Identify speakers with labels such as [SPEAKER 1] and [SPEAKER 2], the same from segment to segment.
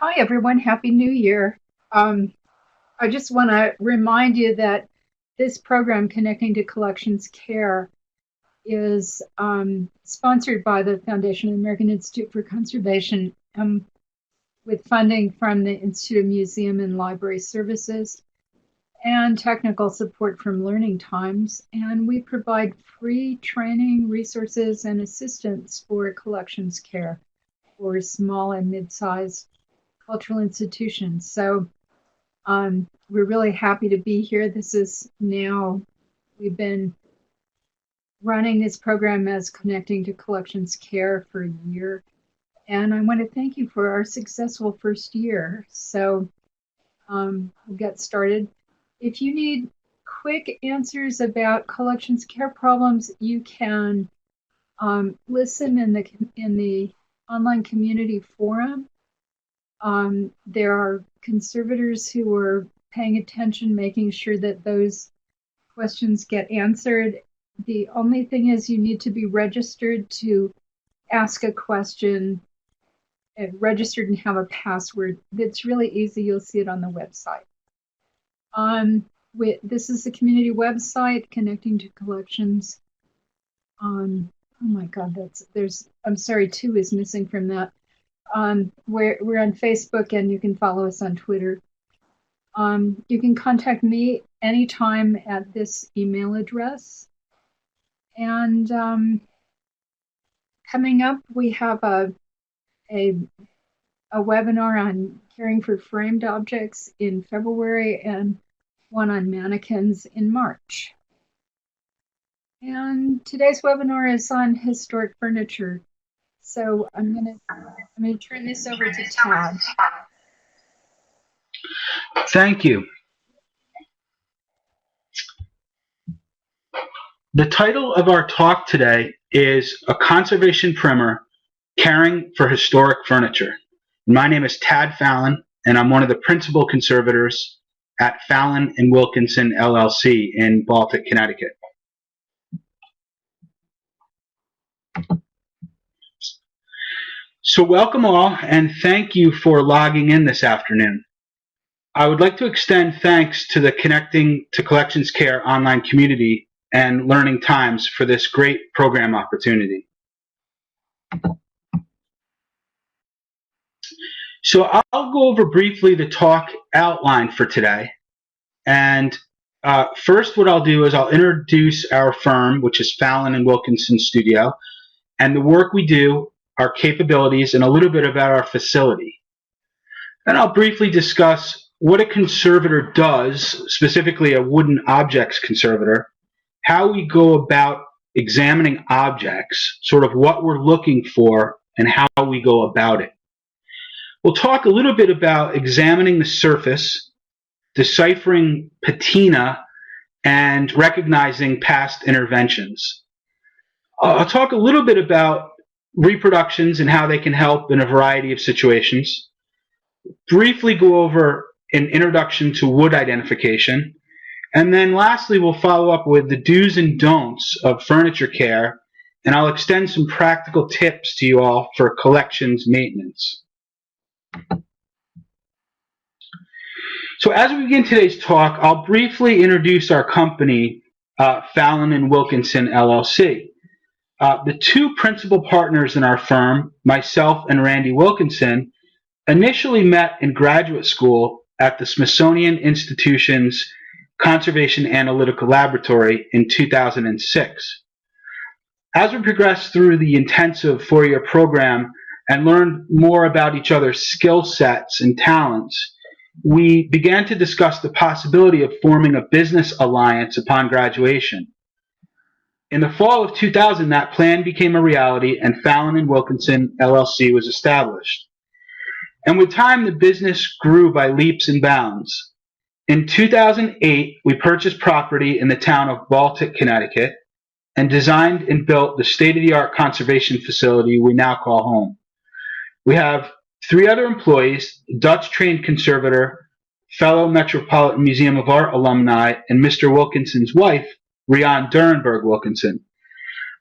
[SPEAKER 1] Hi, everyone. Happy New Year. Um, I just want to remind you that this program, Connecting to Collections Care, is sponsored by the Foundation of the American Institute for Conservation with funding from the Institute of Museum and Library Services and technical support from Learning Times. And we provide free training, resources, and assistance for collections care for small and mid-sized cultural institutions. So we're really happy to be here. We've been running this program as Connecting to Collections Care for a year. And I want to thank you for our successful first year. So we'll get started. If you need quick answers about collections care problems, you can listen in the online community forum. There are conservators who are paying attention, making sure that those questions get answered. The only thing is you need to be registered to ask a question, registered and have a password. That's really easy. You'll see it on the website. This is the community website, Connecting to Collections. Oh my God, I'm sorry, 2 is missing from that. We're on Facebook, and you can follow us on Twitter. You can contact me anytime at this email address. And coming up, we have a webinar on caring for framed objects in February and one on mannequins in March. And today's webinar is on historic furniture. So I'm gonna turn this over to Tad.
[SPEAKER 2] Thank you. The title of our talk today is A Conservation Primer, Caring for Historic Furniture. My name is Tad Fallon, and I'm one of the principal conservators at Fallon and Wilkinson LLC in Baltic, Connecticut. So welcome all, and thank you for logging in this afternoon. I would like to extend thanks to the Connecting to Collections Care online community and Learning Times for this great program opportunity. So I'll go over briefly the talk outline for today. And first, what I'll do is I'll introduce our firm, which is Fallon and Wilkinson Studio, and the work we do, our capabilities, and a little bit about our facility. Then I'll briefly discuss what a conservator does, specifically a wooden objects conservator, how we go about examining objects, sort of what we're looking for, and how we go about it. We'll talk a little bit about examining the surface, deciphering patina, and recognizing past interventions. I'll talk a little bit about reproductions and how they can help in a variety of situations. Briefly go over an introduction to wood identification. And then lastly, we'll follow up with the do's and don'ts of furniture care, and I'll extend some practical tips to you all for collections maintenance. So as we begin today's talk, I'll briefly introduce our company, Fallon and Wilkinson LLC. The 2 principal partners in our firm, myself and Randy Wilkinson, initially met in graduate school at the Smithsonian Institution's Conservation Analytical Laboratory in 2006. As we progressed through the intensive 4-year program and learned more about each other's skill sets and talents, we began to discuss the possibility of forming a business alliance upon graduation. In the fall of 2000, that plan became a reality, and Fallon and Wilkinson LLC was established. And with time, the business grew by leaps and bounds. In 2008, we purchased property in the town of Baltic, Connecticut, and designed and built the state-of-the-art conservation facility we now call home. We have 3 other employees, Dutch-trained conservator, fellow Metropolitan Museum of Art alumni, and Mr. Wilkinson's wife, Rian Durenberg Wilkinson,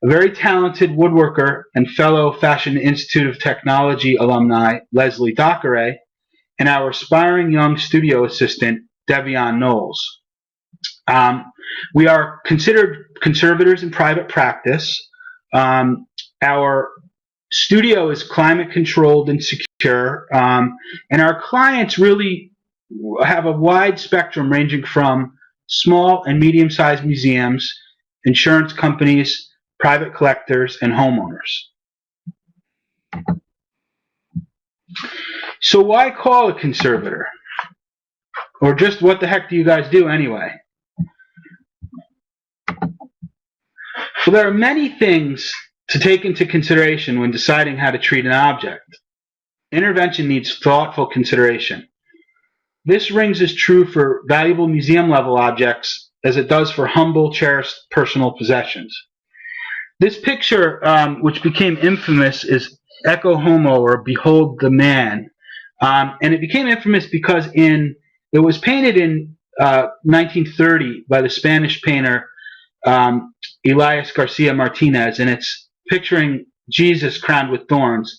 [SPEAKER 2] a very talented woodworker and fellow Fashion Institute of Technology alumni, Leslie Dockeray, and our aspiring young studio assistant, Devion Knowles. We are considered conservators in private practice. Our studio is climate controlled and secure, and our clients really have a wide spectrum ranging from small and medium-sized museums, insurance companies, private collectors, and homeowners. So why call a conservator? Or just what the heck do you guys do anyway? So there are many things to take into consideration when deciding how to treat an object. Intervention needs thoughtful consideration. This rings as true for valuable museum-level objects as it does for humble, cherished personal possessions. This picture, which became infamous, is Ecce Homo, or Behold the Man. And it became infamous because it was painted in 1930 by the Spanish painter Elias Garcia Martinez, and it's picturing Jesus crowned with thorns.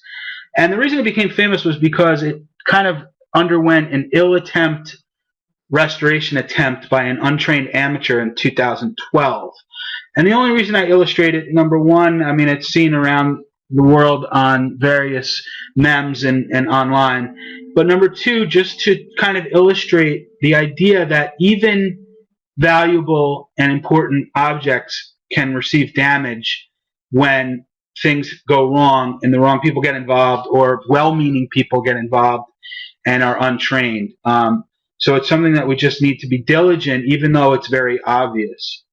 [SPEAKER 2] And the reason it became famous was because it kind of underwent an ill-attempt restoration attempt by an untrained amateur in 2012. And the only reason I illustrate it, number one, I mean, it's seen around the world on various memes and online. But number two, just to kind of illustrate the idea that even valuable and important objects can receive damage when things go wrong and the wrong people get involved, or well-meaning people get involved and are untrained. So it's something that we just need to be diligent, even though it's very obvious.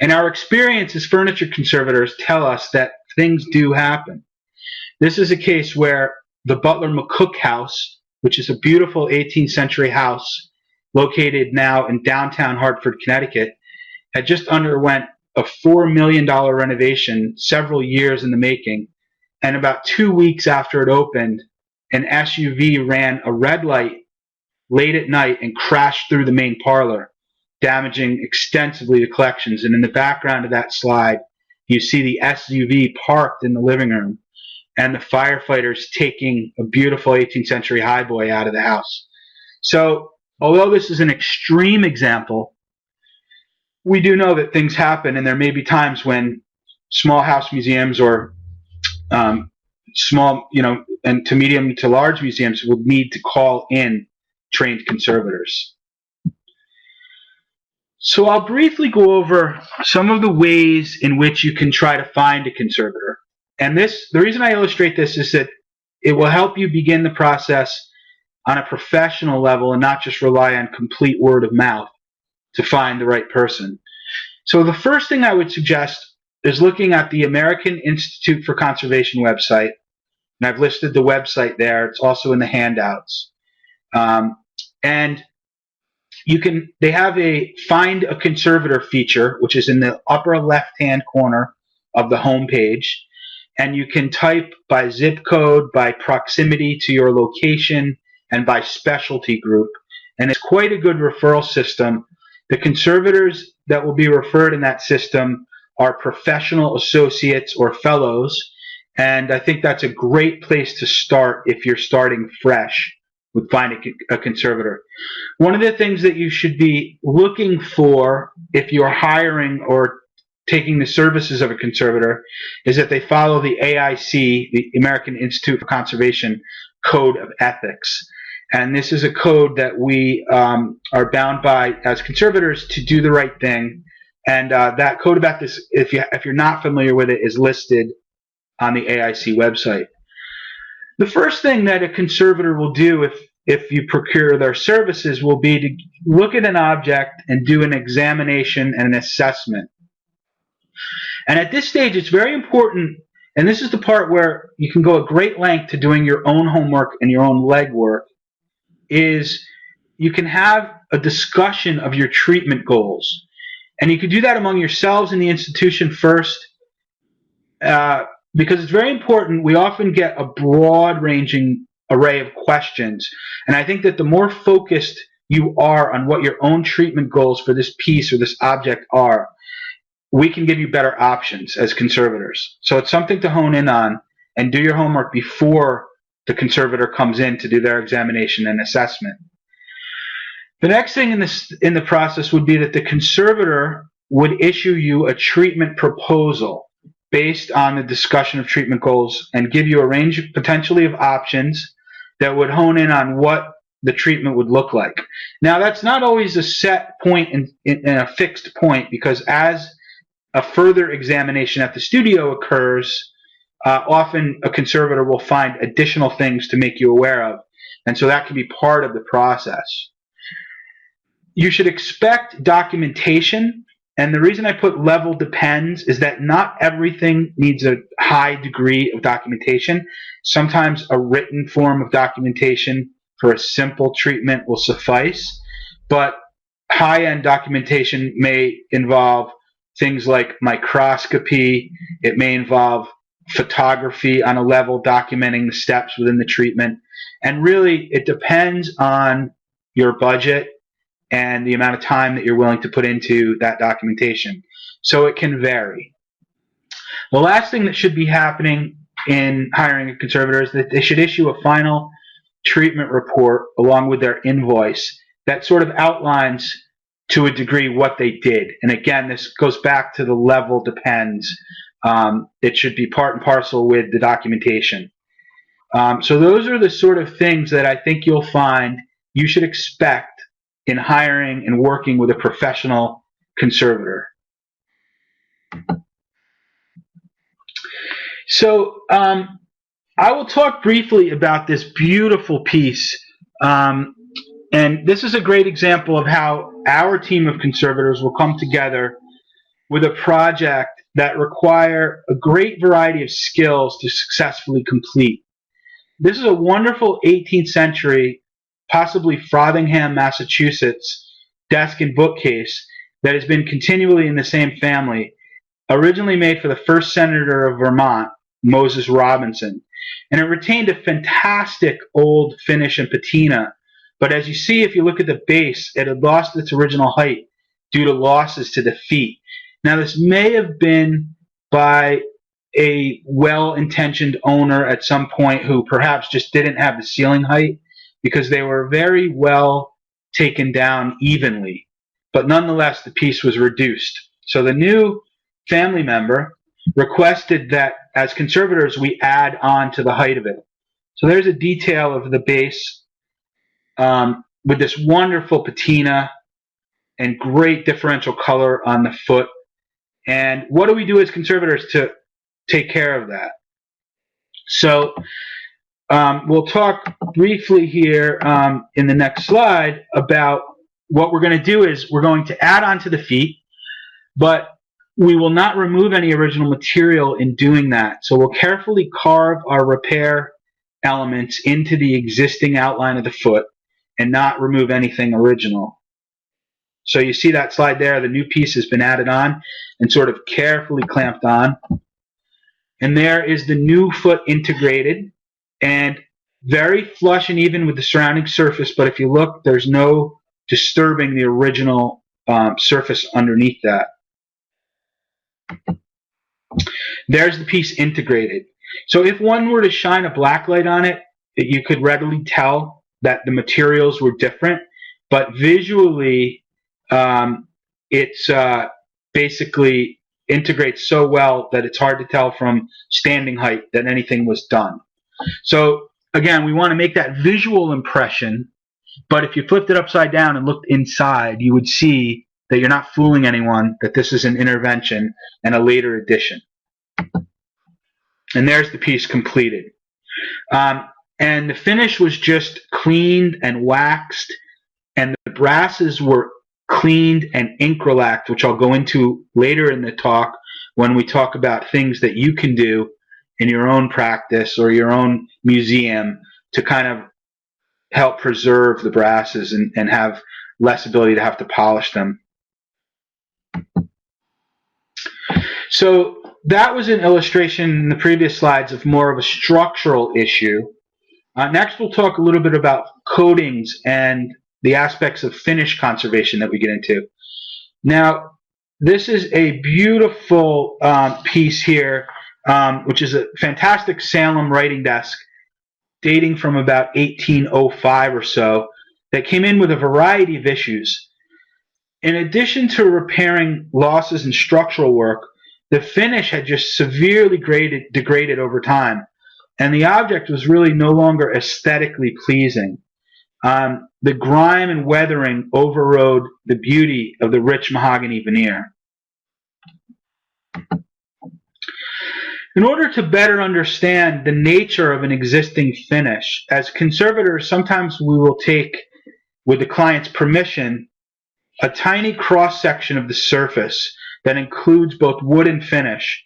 [SPEAKER 2] And our experience as furniture conservators tell us that things do happen. This is a case where the Butler McCook House, which is a beautiful 18th century house located now in downtown Hartford, Connecticut, had just underwent a $4 million renovation several years in the making. And about 2 weeks after it opened, an SUV ran a red light late at night and crashed through the main parlor, damaging extensively the collections. And in the background of that slide, you see the SUV parked in the living room and the firefighters taking a beautiful 18th century highboy out of the house. So although this is an extreme example, we do know that things happen, and there may be times when small house museums or small, and to medium to large museums will need to call in trained conservators. So I'll briefly go over some of the ways in which you can try to find a conservator. And the reason I illustrate this is that it will help you begin the process on a professional level and not just rely on complete word of mouth to find the right person. So the first thing I would suggest is looking at the American Institute for Conservation website. And I've listed the website there. It's also in the handouts. And they have a Find a Conservator feature, which is in the upper left-hand corner of the home page. And you can type by zip code, by proximity to your location, and by specialty group. And it's quite a good referral system. The conservators that will be referred in that system are professional associates or fellows. And I think that's a great place to start if you're starting fresh with finding a conservator. One of the things that you should be looking for if you're hiring or taking the services of a conservator is that they follow the AIC, the American Institute for Conservation Code of Ethics. And this is a code that we are bound by as conservators to do the right thing. And that code of ethics, if you're not familiar with it, is listed on the AIC website. The first thing that a conservator will do if you procure their services will be to look at an object and do an examination and an assessment. And at this stage, it's very important, and this is the part where you can go a great length to doing your own homework and your own legwork, is you can have a discussion of your treatment goals. And you can do that among yourselves in the institution first, because it's very important. We often get a broad-ranging array of questions. And I think that the more focused you are on what your own treatment goals for this piece or this object are, we can give you better options as conservators. So it's something to hone in on and do your homework before the conservator comes in to do their examination and assessment. The next thing in the process would be that the conservator would issue you a treatment proposal based on the discussion of treatment goals and give you a range potentially of options that would hone in on what the treatment would look like. Now, that's not always a set point in a fixed point, because as a further examination at the studio occurs, often a conservator will find additional things to make you aware of, and so that can be part of the process. You should expect documentation, and the reason I put level depends is that not everything needs a high degree of documentation. Sometimes a written form of documentation for a simple treatment will suffice, but high-end documentation may involve things like microscopy. It may involve photography on a level documenting the steps within the treatment, and really it depends on your budget and the amount of time that you're willing to put into that documentation. So it can vary. The last thing that should be happening in hiring a conservator is that they should issue a final treatment report along with their invoice that sort of outlines to a degree what they did. And again, this goes back to the level depends. It should be part and parcel with the documentation. So those are the sort of things that I think you'll find you should expect in hiring and working with a professional conservator. So I will talk briefly about this beautiful piece. And this is a great example of how our team of conservators will come together with a project that require a great variety of skills to successfully complete. This is a wonderful 18th century, possibly Frothingham, Massachusetts, desk and bookcase that has been continually in the same family, originally made for the first senator of Vermont, Moses Robinson. And it retained a fantastic old finish and patina, but as you see, if you look at the base, it had lost its original height due to losses to the feet. Now, this may have been by a well-intentioned owner at some point who perhaps just didn't have the ceiling height, because they were very well taken down evenly. But nonetheless, the piece was reduced. So the new family member requested that as conservators, we add on to the height of it. So there's a detail of the base with this wonderful patina and great differential color on the foot. And what do we do as conservators to take care of that? So we'll talk briefly here in the next slide about what we're going to do is we're going to add on to the feet, but we will not remove any original material in doing that. So we'll carefully carve our repair elements into the existing outline of the foot and not remove anything original. So you see that slide there, the new piece has been added on and sort of carefully clamped on. And there is the new foot integrated and very flush and even with the surrounding surface, but if you look, there's no disturbing the original surface underneath that. There's the piece integrated. So if one were to shine a black light on it, you could readily tell that the materials were different, but visually it's basically integrates so well that it's hard to tell from standing height that anything was done. So again, we want to make that visual impression, but if you flipped it upside down and looked inside, you would see that you're not fooling anyone, that this is an intervention and a later addition. And there's the piece completed. And the finish was just cleaned and waxed, and the brasses were cleaned and incrolacked, which I'll go into later in the talk when we talk about things that you can do in your own practice or your own museum to kind of help preserve the brasses and have less ability to have to polish them. So that was an illustration in the previous slides of more of a structural issue. Next, we'll talk a little bit about coatings and the aspects of finish conservation that we get into. Now, this is a beautiful piece here, which is a fantastic Salem writing desk dating from about 1805 or so that came in with a variety of issues. In addition to repairing losses in structural work, the finish had just severely degraded over time, and the object was really no longer aesthetically pleasing. The grime and weathering overrode the beauty of the rich mahogany veneer. In order to better understand the nature of an existing finish, as conservators, sometimes we will take, with the client's permission, a tiny cross-section of the surface that includes both wood and finish,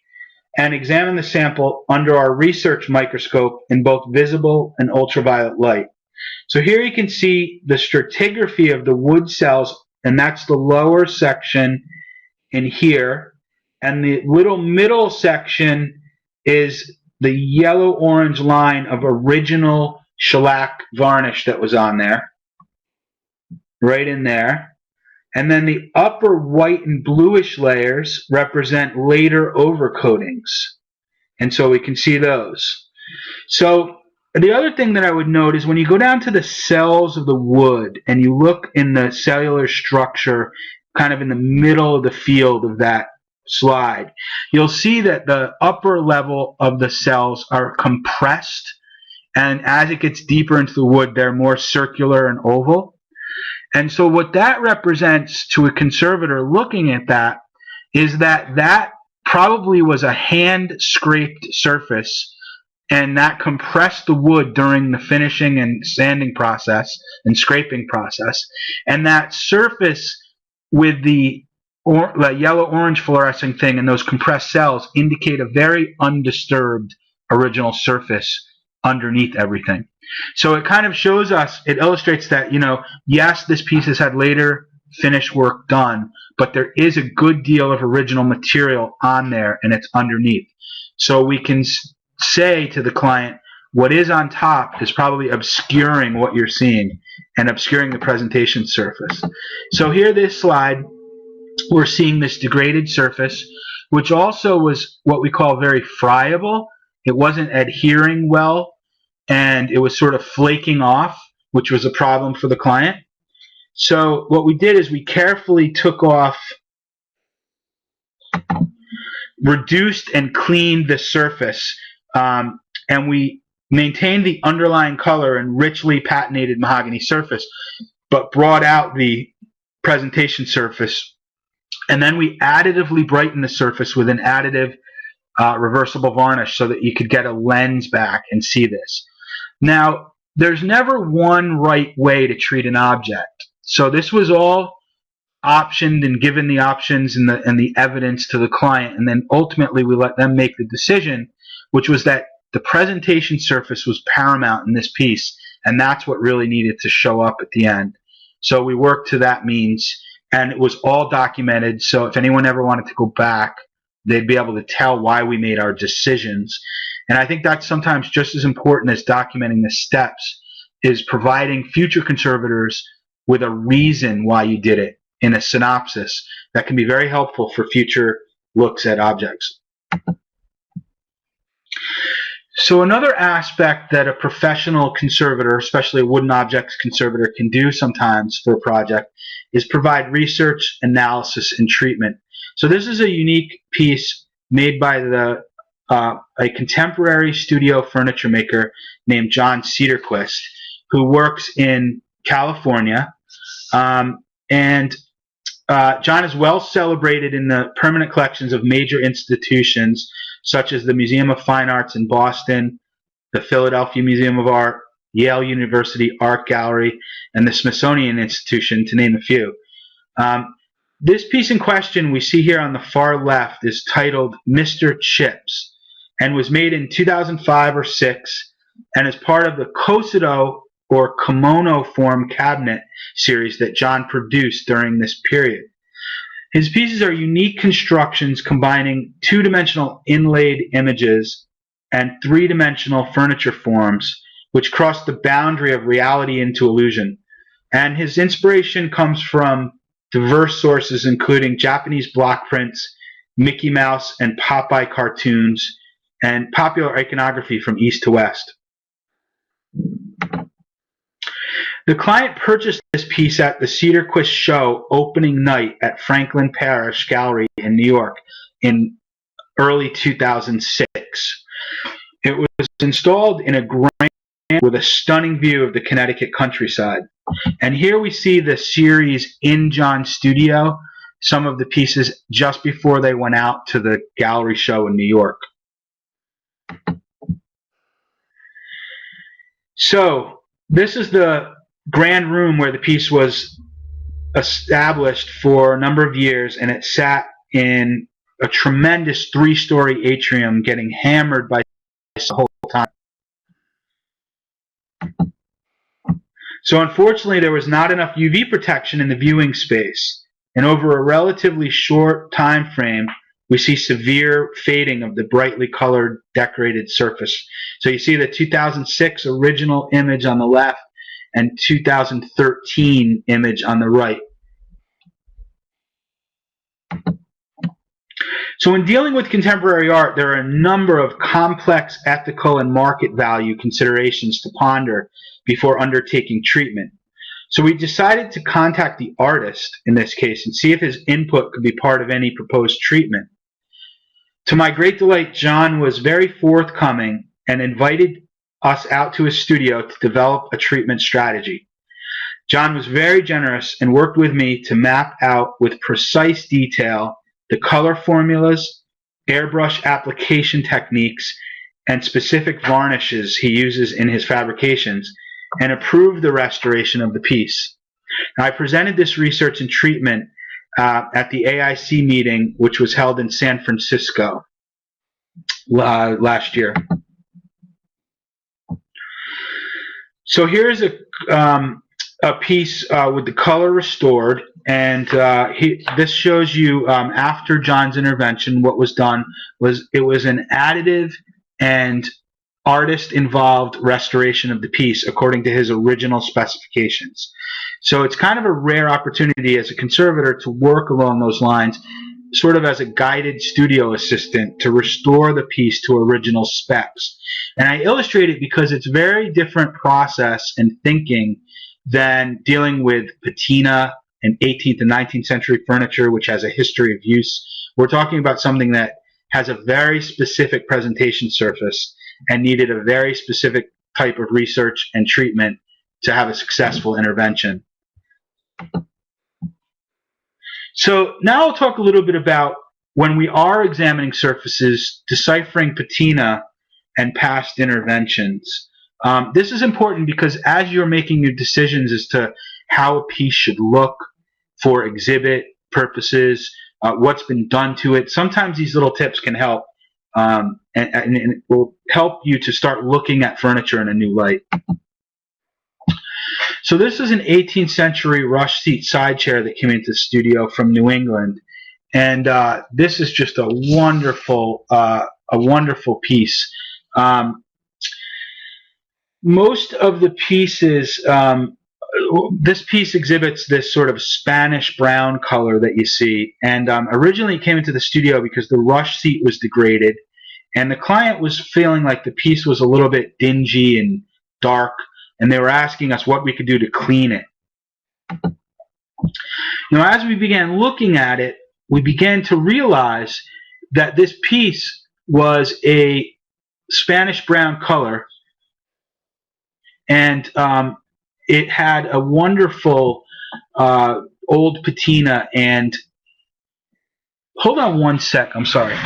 [SPEAKER 2] and examine the sample under our research microscope in both visible and ultraviolet light. So here you can see the stratigraphy of the wood cells, and that's the lower section in here, and the little middle section is the yellow-orange line of original shellac varnish that was on there, right in there. And then the upper white and bluish layers represent later overcoatings. And so we can see those. So the other thing that I would note is when you go down to the cells of the wood and you look in the cellular structure, kind of in the middle of the field of that slide, you'll see that the upper level of the cells are compressed. And as it gets deeper into the wood, they're more circular and oval. And so what that represents to a conservator looking at that is that that probably was a hand-scraped surface, and that compressed the wood during the finishing and sanding process and scraping process. And that surface with the yellow-orange fluorescing thing and those compressed cells indicate a very undisturbed original surface underneath everything. So it kind of shows us, it illustrates that, yes, this piece has had later finish work done, but there is a good deal of original material on there and it's underneath. So we can say to the client, what is on top is probably obscuring what you're seeing and obscuring the presentation surface. So here, this slide, we're seeing this degraded surface, which also was what we call very friable. It wasn't adhering well, and it was sort of flaking off, which was a problem for the client. So what we did is we carefully took off, reduced and cleaned the surface, and we maintained the underlying color and richly patinated mahogany surface, but brought out the presentation surface. And then we additively brightened the surface with an additive reversible varnish so that you could get a lens back and see this. Now, there's never one right way to treat an object. So this was all optioned and given the options and the evidence to the client, and then ultimately we let them make the decision, which was that the presentation surface was paramount in this piece, and that's what really needed to show up at the end. So we worked to that means, and it was all documented, so if anyone ever wanted to go back, they'd be able to tell why we made our decisions. And I think that's sometimes just as important as documenting the steps, is providing future conservators with a reason why you did it in a synopsis that can be very helpful for future looks at objects. So another aspect that a professional conservator, especially a wooden objects conservator, can do sometimes for a project is provide research, analysis, and treatment. So this is a unique piece made by a contemporary studio furniture maker named John Cedarquist, who works in California. John is well celebrated in the permanent collections of major institutions such as the Museum of Fine Arts in Boston, the Philadelphia Museum of Art, Yale University Art Gallery, and the Smithsonian Institution, to name a few. This piece in question we see here on the far left is titled Mr. Chips, and was made in 2005 or 6, and is part of the Kosudo or kimono form cabinet series that John produced during this period. His pieces are unique constructions combining two-dimensional inlaid images and three-dimensional furniture forms, which cross the boundary of reality into illusion. And his inspiration comes from diverse sources, including Japanese block prints, Mickey Mouse and Popeye cartoons, and popular iconography from east to west. The client purchased this piece at the Cedar Quist show opening night at Franklin Parish Gallery in New York in early 2006. It was installed in a grand with a stunning view of the Connecticut countryside. And here we see the series in John's studio, some of the pieces just before they went out to the gallery show in New York. So this is the grand room where the piece was established for a number of years, and it sat in a tremendous 3-story atrium getting hammered by the whole time. So unfortunately, there was not enough UV protection in the viewing space, and over a relatively short time frame, we see severe fading of the brightly colored decorated surface. So you see the 2006 original image on the left and 2013 image on the right. So in dealing with contemporary art, there are a number of complex ethical and market value considerations to ponder before undertaking treatment. So we decided to contact the artist in this case and see if his input could be part of any proposed treatment. To my great delight, John was very forthcoming and invited us out to his studio to develop a treatment strategy. John was very generous and worked with me to map out with precise detail the color formulas, airbrush application techniques, and specific varnishes he uses in his fabrications, and approve the restoration of the piece. Now, I presented this research and treatment at the AIC meeting, which was held in San Francisco last year. So here's a piece with the color restored, and this shows you after John's intervention, what was done was it was an additive and artist-involved restoration of the piece according to his original specifications. So it's kind of a rare opportunity as a conservator to work along those lines, sort of as a guided studio assistant to restore the piece to original specs. And I illustrate it because it's a very different process and thinking than dealing with patina and 18th and 19th century furniture, which has a history of use. We're talking about something that has a very specific presentation surface and needed a very specific type of research and treatment to have a successful intervention. So now I'll talk a little bit about when we are examining surfaces, deciphering patina and past interventions. This is important because as you're making your decisions as to how a piece should look for exhibit purposes, what's been done to it, sometimes these little tips can help, and it will help you to start looking at furniture in a new light. So this is an 18th century rush seat side chair that came into the studio from New England, and this is just a wonderful piece. Most of the pieces, this piece exhibits this sort of Spanish brown color that you see, and originally it came into the studio because the rush seat was degraded, and the client was feeling like the piece was a little bit dingy and dark, and they were asking us what we could do to clean it. Now, as we began looking at it, we began to realize that this piece was a Spanish brown color, and it had a wonderful old patina. And hold on one sec, I'm sorry.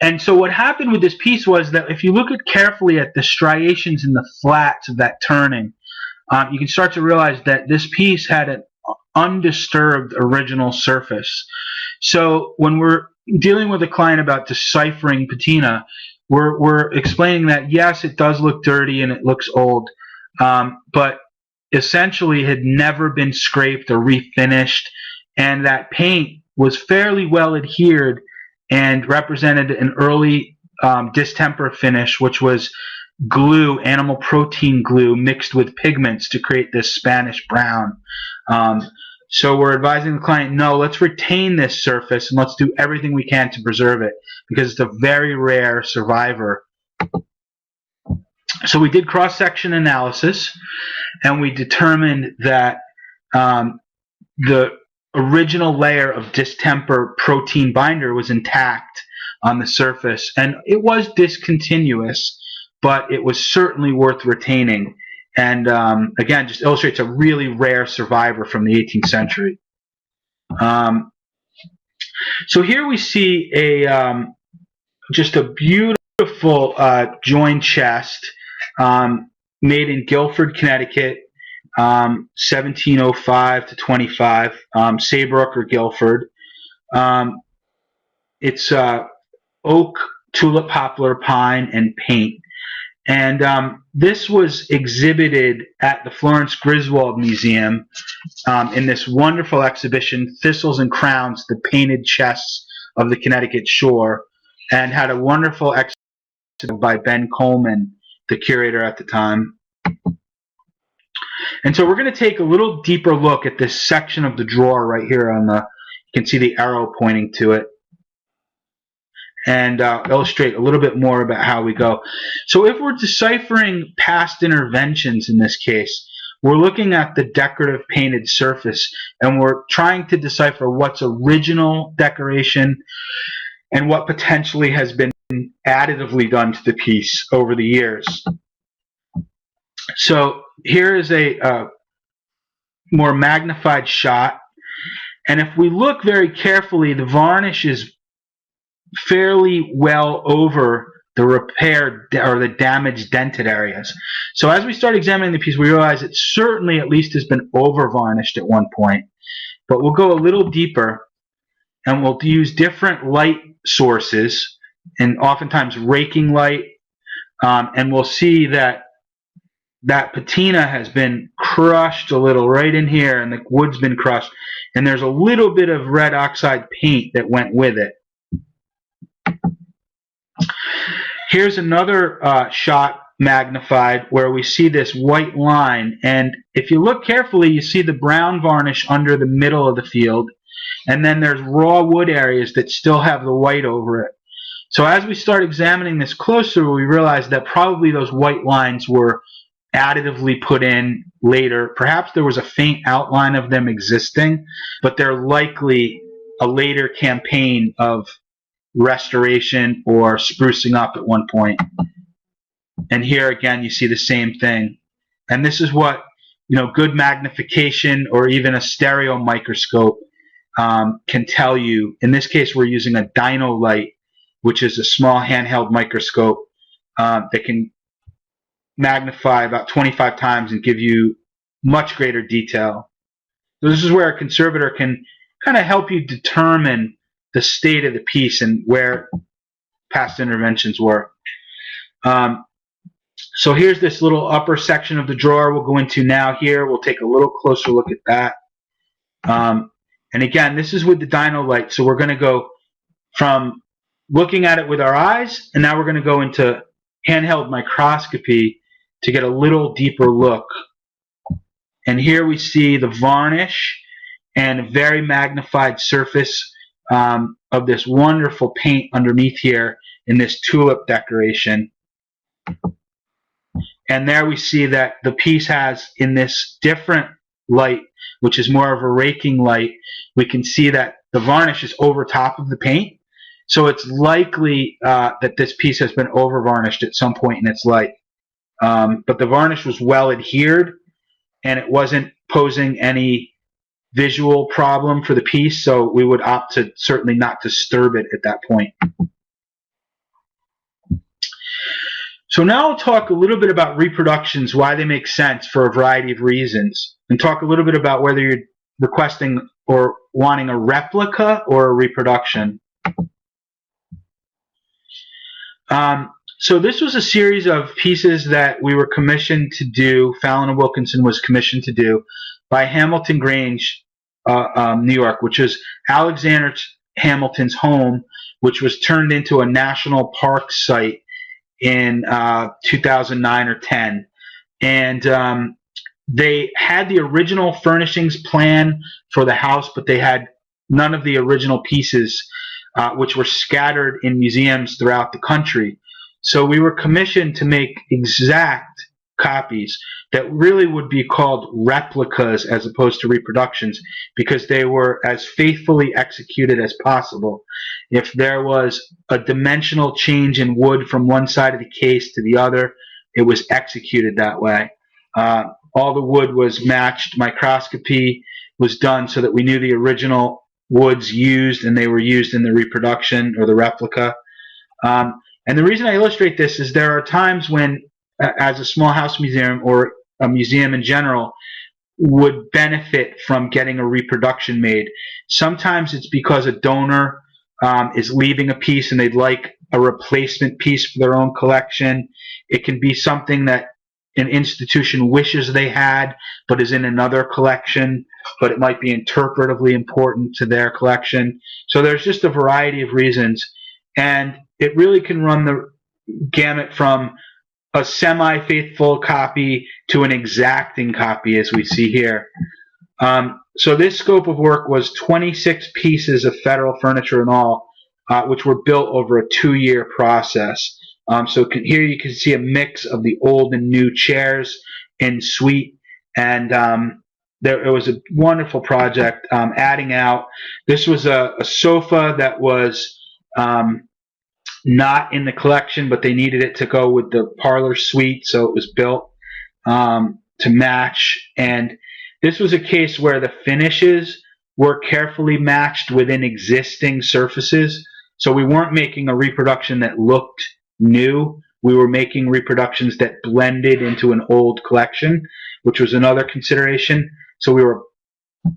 [SPEAKER 2] And so what happened with this piece was that if you look carefully at the striations and the flats of that turning, you can start to realize that this piece had an undisturbed original surface. So when we're dealing with a client about deciphering patina, we're explaining that yes, it does look dirty and it looks old, but essentially had never been scraped or refinished, and that paint was fairly well adhered and represented an early distemper finish, which was glue, animal protein glue, mixed with pigments to create this Spanish brown. So we're advising the client, no, let's retain this surface and let's do everything we can to preserve it because it's a very rare survivor. So we did cross-section analysis, and we determined that the original layer of distemper protein binder was intact on the surface, and it was discontinuous, but it was certainly worth retaining. And again, just illustrates a really rare survivor from the 18th century. So here we see a just a beautiful joined chest made in Guilford, Connecticut, 1705 to 25, Saybrook or Guilford. It's oak, tulip, poplar, pine, and paint. And this was exhibited at the Florence Griswold Museum in this wonderful exhibition, Thistles and Crowns, the Painted Chests of the Connecticut Shore, and had a wonderful exhibition by Ben Coleman, the curator at the time. And so we're going to take a little deeper look at this section of the drawer right here on the, you can see the arrow pointing to it, and illustrate a little bit more about how we go. So if we're deciphering past interventions in this case, we're looking at the decorative painted surface, and we're trying to decipher what's original decoration and what potentially has been additively done to the piece over the years. So here is a more magnified shot, and if we look very carefully, the varnish is fairly well over the repaired or the damaged dented areas. So as we start examining the piece, we realize it certainly at least has been over varnished at one point. But we'll go a little deeper, and we'll use different light sources, and oftentimes raking light, and we'll see that that patina has been crushed a little right in here, and the wood's been crushed, and there's a little bit of red oxide paint that went with it. Here's another shot magnified where we see this white line, and if you look carefully, you see the brown varnish under the middle of the field, and then there's raw wood areas that still have the white over it. So as we start examining this closer, we realize that probably those white lines were additively put in later. Perhaps there was a faint outline of them existing, but they're likely a later campaign of restoration or sprucing up at one point. And here again you see the same thing, and this is what, you know, good magnification or even a stereo microscope can tell you. In this case we're using a Dino light, which is a small handheld microscope that can magnify about 25 times and give you much greater detail. So this is where a conservator can kind of help you determine the state of the piece and where past interventions were. So here's this little upper section of the drawer we'll go into now here. We'll take a little closer look at that. And again, this is with the Dino light. So we're going to go from looking at it with our eyes, and now we're going to go into handheld microscopy to get a little deeper look. And here we see the varnish and a very magnified surface of this wonderful paint underneath here in this tulip decoration. And there we see that the piece has, in this different light, which is more of a raking light, we can see that the varnish is over top of the paint. So it's likely that this piece has been over varnished at some point in its life. But the varnish was well adhered, and it wasn't posing any visual problem for the piece, so we would opt to certainly not disturb it at that point. So now I'll talk a little bit about reproductions, why they make sense for a variety of reasons, and talk a little bit about whether you're requesting or wanting a replica or a reproduction. So this was a series of pieces that we were commissioned to do, Fallon and Wilkinson was commissioned to do, by Hamilton Grange, New York, which is Alexander Hamilton's home, which was turned into a national park site in 2009 or 10. And they had the original furnishings plan for the house, but they had none of the original pieces, which were scattered in museums throughout the country. So we were commissioned to make exact copies that really would be called replicas as opposed to reproductions, because they were as faithfully executed as possible. If there was a dimensional change in wood from one side of the case to the other, it was executed that way. All the wood was matched. Microscopy was done so that we knew the original woods used, and they were used in the reproduction or the replica. And the reason I illustrate this is there are times when, as a small house museum or a museum in general, would benefit from getting a reproduction made. Sometimes it's because a donor is leaving a piece and they'd like a replacement piece for their own collection. It can be something that an institution wishes they had but is in another collection, but it might be interpretively important to their collection. So there's just a variety of reasons, and it really can run the gamut from a semi-faithful copy to an exacting copy, as we see here. So this scope of work was 26 pieces of federal furniture in all, which were built over a 2-year process. So here you can see a mix of the old and new chairs in suite, and it was a wonderful project. Adding out, this was a sofa that was not in the collection, but they needed it to go with the parlor suite, so it was built to match. And this was a case where the finishes were carefully matched within existing surfaces. So we weren't making a reproduction that looked new. We were making reproductions that blended into an old collection, which was another consideration. So we were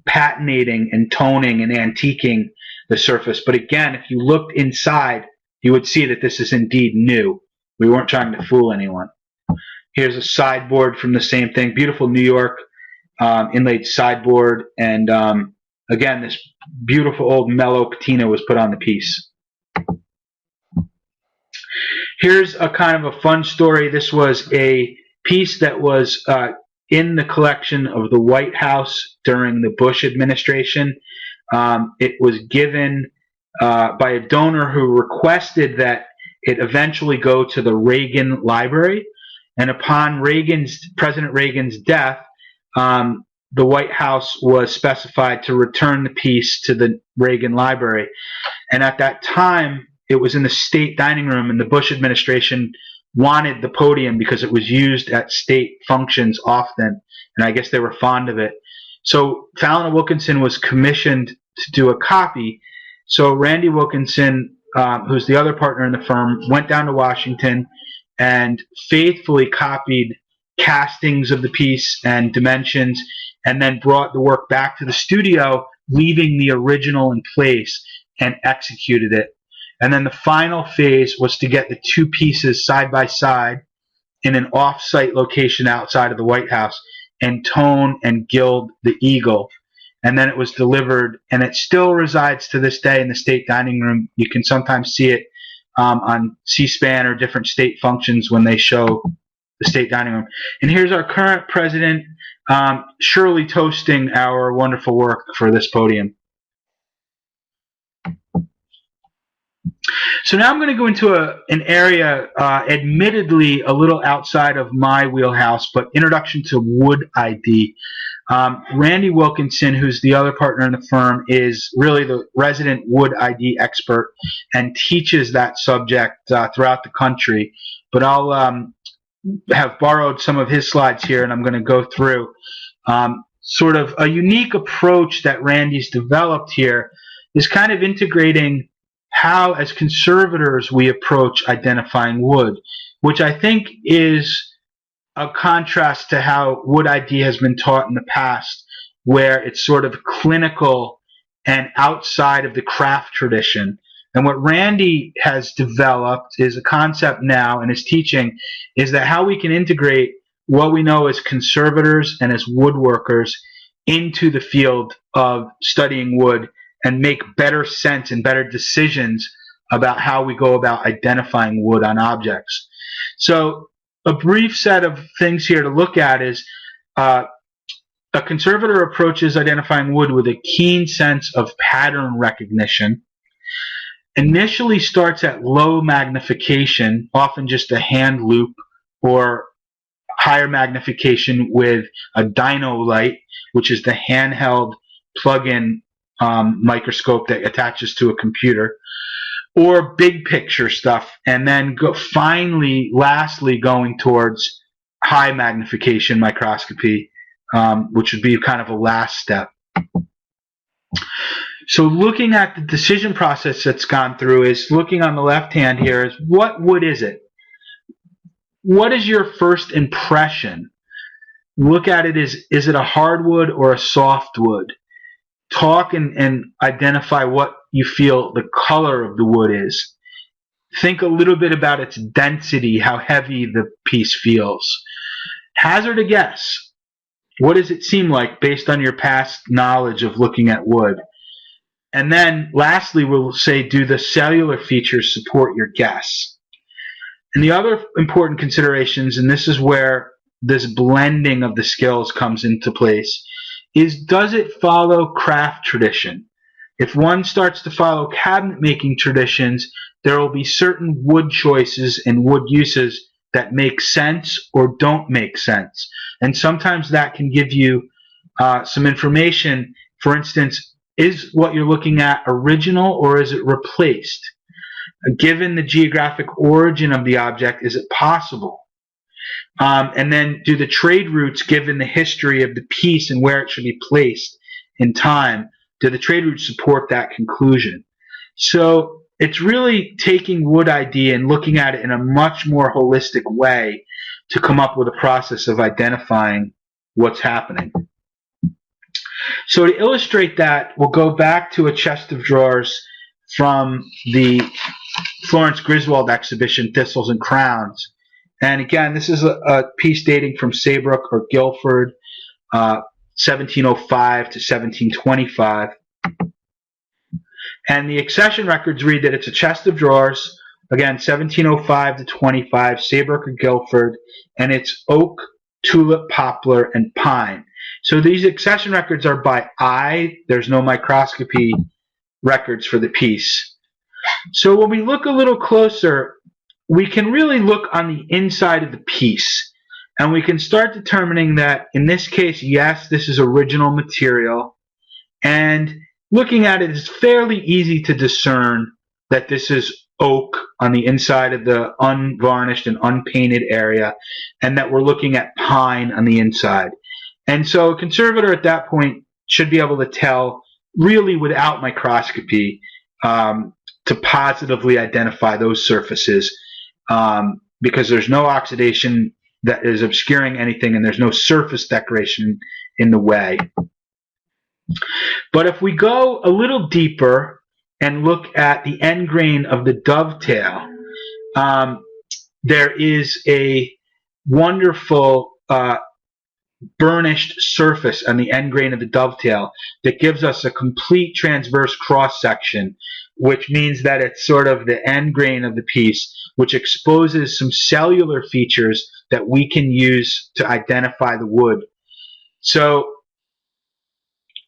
[SPEAKER 2] patinating and toning and antiquing the surface. But again, if you looked inside, you would see that this is indeed new. We weren't trying to fool anyone. Here's a sideboard from the same thing. Beautiful New York inlaid sideboard. And again, this beautiful old mellow patina was put on the piece. Here's a kind of a fun story. This was a piece that was in the collection of the White House during the Bush administration. It was given by a donor who requested that it eventually go to the Reagan Library. And upon President Reagan's death, the White House was specified to return the piece to the Reagan Library. And at that time, it was in the state dining room, and the Bush administration wanted the podium because it was used at state functions often, and I guess they were fond of it. So Fallon and Wilkinson was commissioned to do a copy. So Randy Wilkinson, who's the other partner in the firm, went down to Washington and faithfully copied castings of the piece and dimensions, and then brought the work back to the studio, leaving the original in place, and executed it. And then the final phase was to get the two pieces side by side in an off-site location outside of the White House and tone and gild the eagle. And then it was delivered, and it still resides to this day in the state dining room. You can sometimes see it on C-SPAN or different state functions when they show the state dining room. And here's our current president, surely toasting our wonderful work for this podium. So now I'm going to go into an area admittedly a little outside of my wheelhouse, but introduction to wood ID. Randy Wilkinson, who's the other partner in the firm, is really the resident wood ID expert and teaches that subject throughout the country. But I'll have borrowed some of his slides here, and I'm going to go through sort of a unique approach that Randy's developed here is kind of integrating how, as conservators, we approach identifying wood, which I think is a contrast to how wood ID has been taught in the past, where it's sort of clinical and outside of the craft tradition. And what Randy has developed is a concept now in his teaching is that how we can integrate what we know as conservators and as woodworkers into the field of studying wood and make better sense and better decisions about how we go about identifying wood on objects. So a brief set of things here to look at is a conservator approaches identifying wood with a keen sense of pattern recognition. Initially starts at low magnification, often just a hand loupe, or higher magnification with a dyno light, which is the handheld plug-in microscope that attaches to a computer, or big picture stuff, and then lastly going towards high magnification microscopy, which would be kind of a last step. So looking at the decision process that's gone through is looking on the left hand here is what wood is it? What is your first impression? Look at it as, is it a hardwood or a softwood? Talk and identify what you feel the color of the wood is. Think a little bit about its density, how heavy the piece feels. Hazard a guess. What does it seem like based on your past knowledge of looking at wood? And then lastly, we'll say, do the cellular features support your guess? And the other important considerations, and this is where this blending of the skills comes into place, is does it follow craft tradition? If one starts to follow cabinet making traditions, there will be certain wood choices and wood uses that make sense or don't make sense. And sometimes that can give you some information. For instance, is what you're looking at original or is it replaced? Given the geographic origin of the object, is it possible? And then do the trade routes, given the history of the piece and where it should be placed in time, do the trade routes support that conclusion? So it's really taking wood ID and looking at it in a much more holistic way to come up with a process of identifying what's happening. So to illustrate that, we'll go back to a chest of drawers from the Florence Griswold exhibition, Thistles and Crowns. And again, this is a piece dating from Saybrook or Guilford, 1705 to 1725. And the accession records read that it's a chest of drawers, again, 1705 to 25, Saybrook or Guilford, and it's oak, tulip, poplar, and pine. So these accession records are by eye. There's no microscopy records for the piece. So when we look a little closer, we can really look on the inside of the piece. And we can start determining that, in this case, yes, this is original material. And looking at it, it's fairly easy to discern that this is oak on the inside of the unvarnished and unpainted area, and that we're looking at pine on the inside. And so a conservator at that point should be able to tell, really without microscopy, to positively identify those surfaces, because there's no oxidation that is obscuring anything, and there's no surface decoration in the way. But if we go a little deeper and look at the end grain of the dovetail, there is a wonderful burnished surface on the end grain of the dovetail that gives us a complete transverse cross section, which means that it's sort of the end grain of the piece, which exposes some cellular features that we can use to identify the wood. So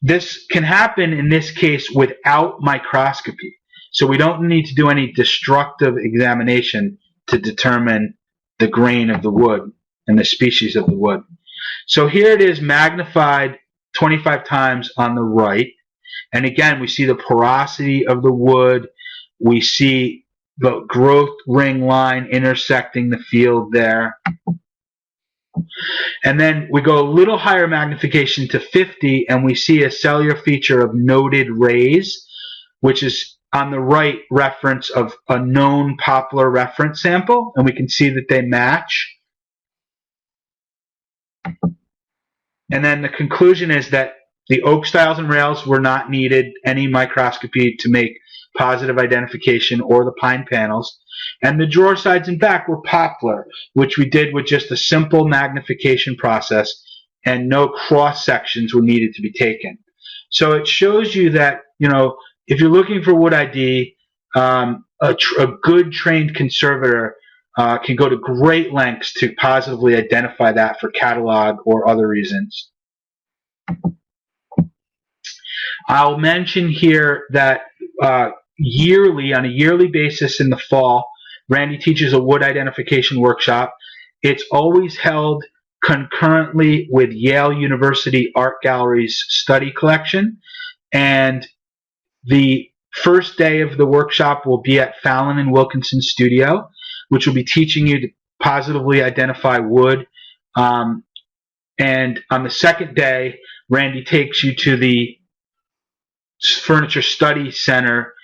[SPEAKER 2] this can happen in this case without microscopy. So we don't need to do any destructive examination to determine the grain of the wood and the species of the wood. So here it is magnified 25 times on the right. And again, we see the porosity of the wood. We see the growth ring line intersecting the field there. And then we go a little higher magnification to 50, and we see a cellular feature of noted rays, which is on the right reference of a known poplar reference sample, and we can see that they match. And then the conclusion is that the oak stiles and rails were not needed any microscopy to make positive identification, or the pine panels. And the drawer sides and back were poplar, which we did with just a simple magnification process, and no cross sections were needed to be taken. So it shows you that, you know, if you're looking for wood ID, a good trained conservator can go to great lengths to positively identify that for catalog or other reasons. I'll mention here that on a yearly basis in the fall, Randy teaches a wood identification workshop. It's always held concurrently with Yale University Art Gallery's study collection, and the first day of the workshop will be at Fallon and Wilkinson's studio, which will be teaching you to positively identify wood. And on the second day, Randy takes you to the Furniture Study Center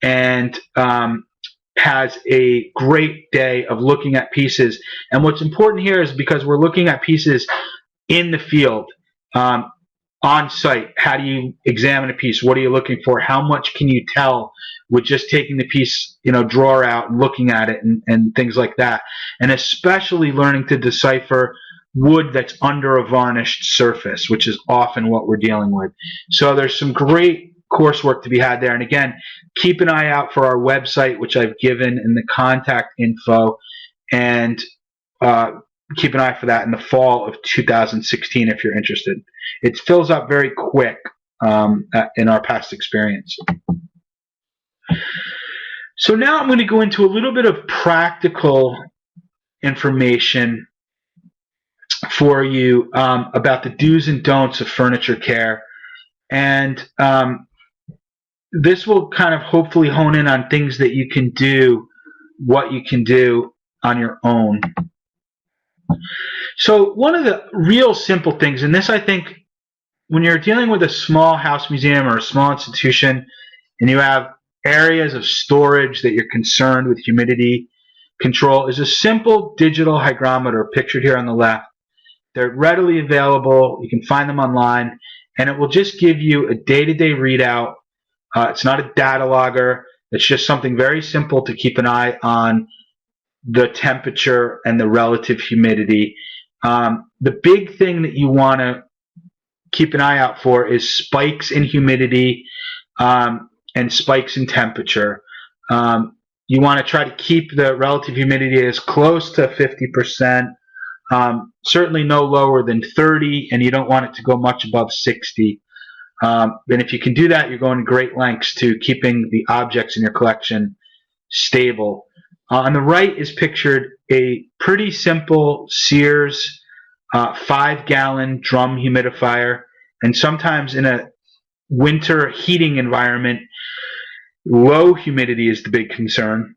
[SPEAKER 2] and has a great day of looking at pieces. And what's important here is because we're looking at pieces in the field, on site. How do you examine a piece? What are you looking for? How much can you tell with just taking the piece, drawer out and looking at it and things like that? And especially learning to decipher wood that's under a varnished surface, which is often what we're dealing with. So there's some great coursework to be had there. And again, keep an eye out for our website, which I've given in the contact info, and keep an eye for that in the fall of 2016 if you're interested. It fills up very quick in our past experience. So now I'm going to go into a little bit of practical information for you about the do's and don'ts of furniture care. And this will kind of hopefully hone in on things that you can do, what you can do on your own. So one of the real simple things, and this I think when you're dealing with a small house museum or a small institution and you have areas of storage that you're concerned with humidity control, is a simple digital hygrometer pictured here on the left. They're readily available. You can find them online, and it will just give you a day-to-day readout. It's not a data logger. It's just something very simple to keep an eye on the temperature and the relative humidity. The big thing that you want to keep an eye out for is spikes in humidity and spikes in temperature. You want to try to keep the relative humidity as close to 50%, certainly no lower than 30, and you don't want it to go much above 60. And if you can do that, you're going to great lengths to keeping the objects in your collection stable. On the right is pictured a pretty simple Sears 5-gallon drum humidifier, and sometimes in a winter heating environment, low humidity is the big concern.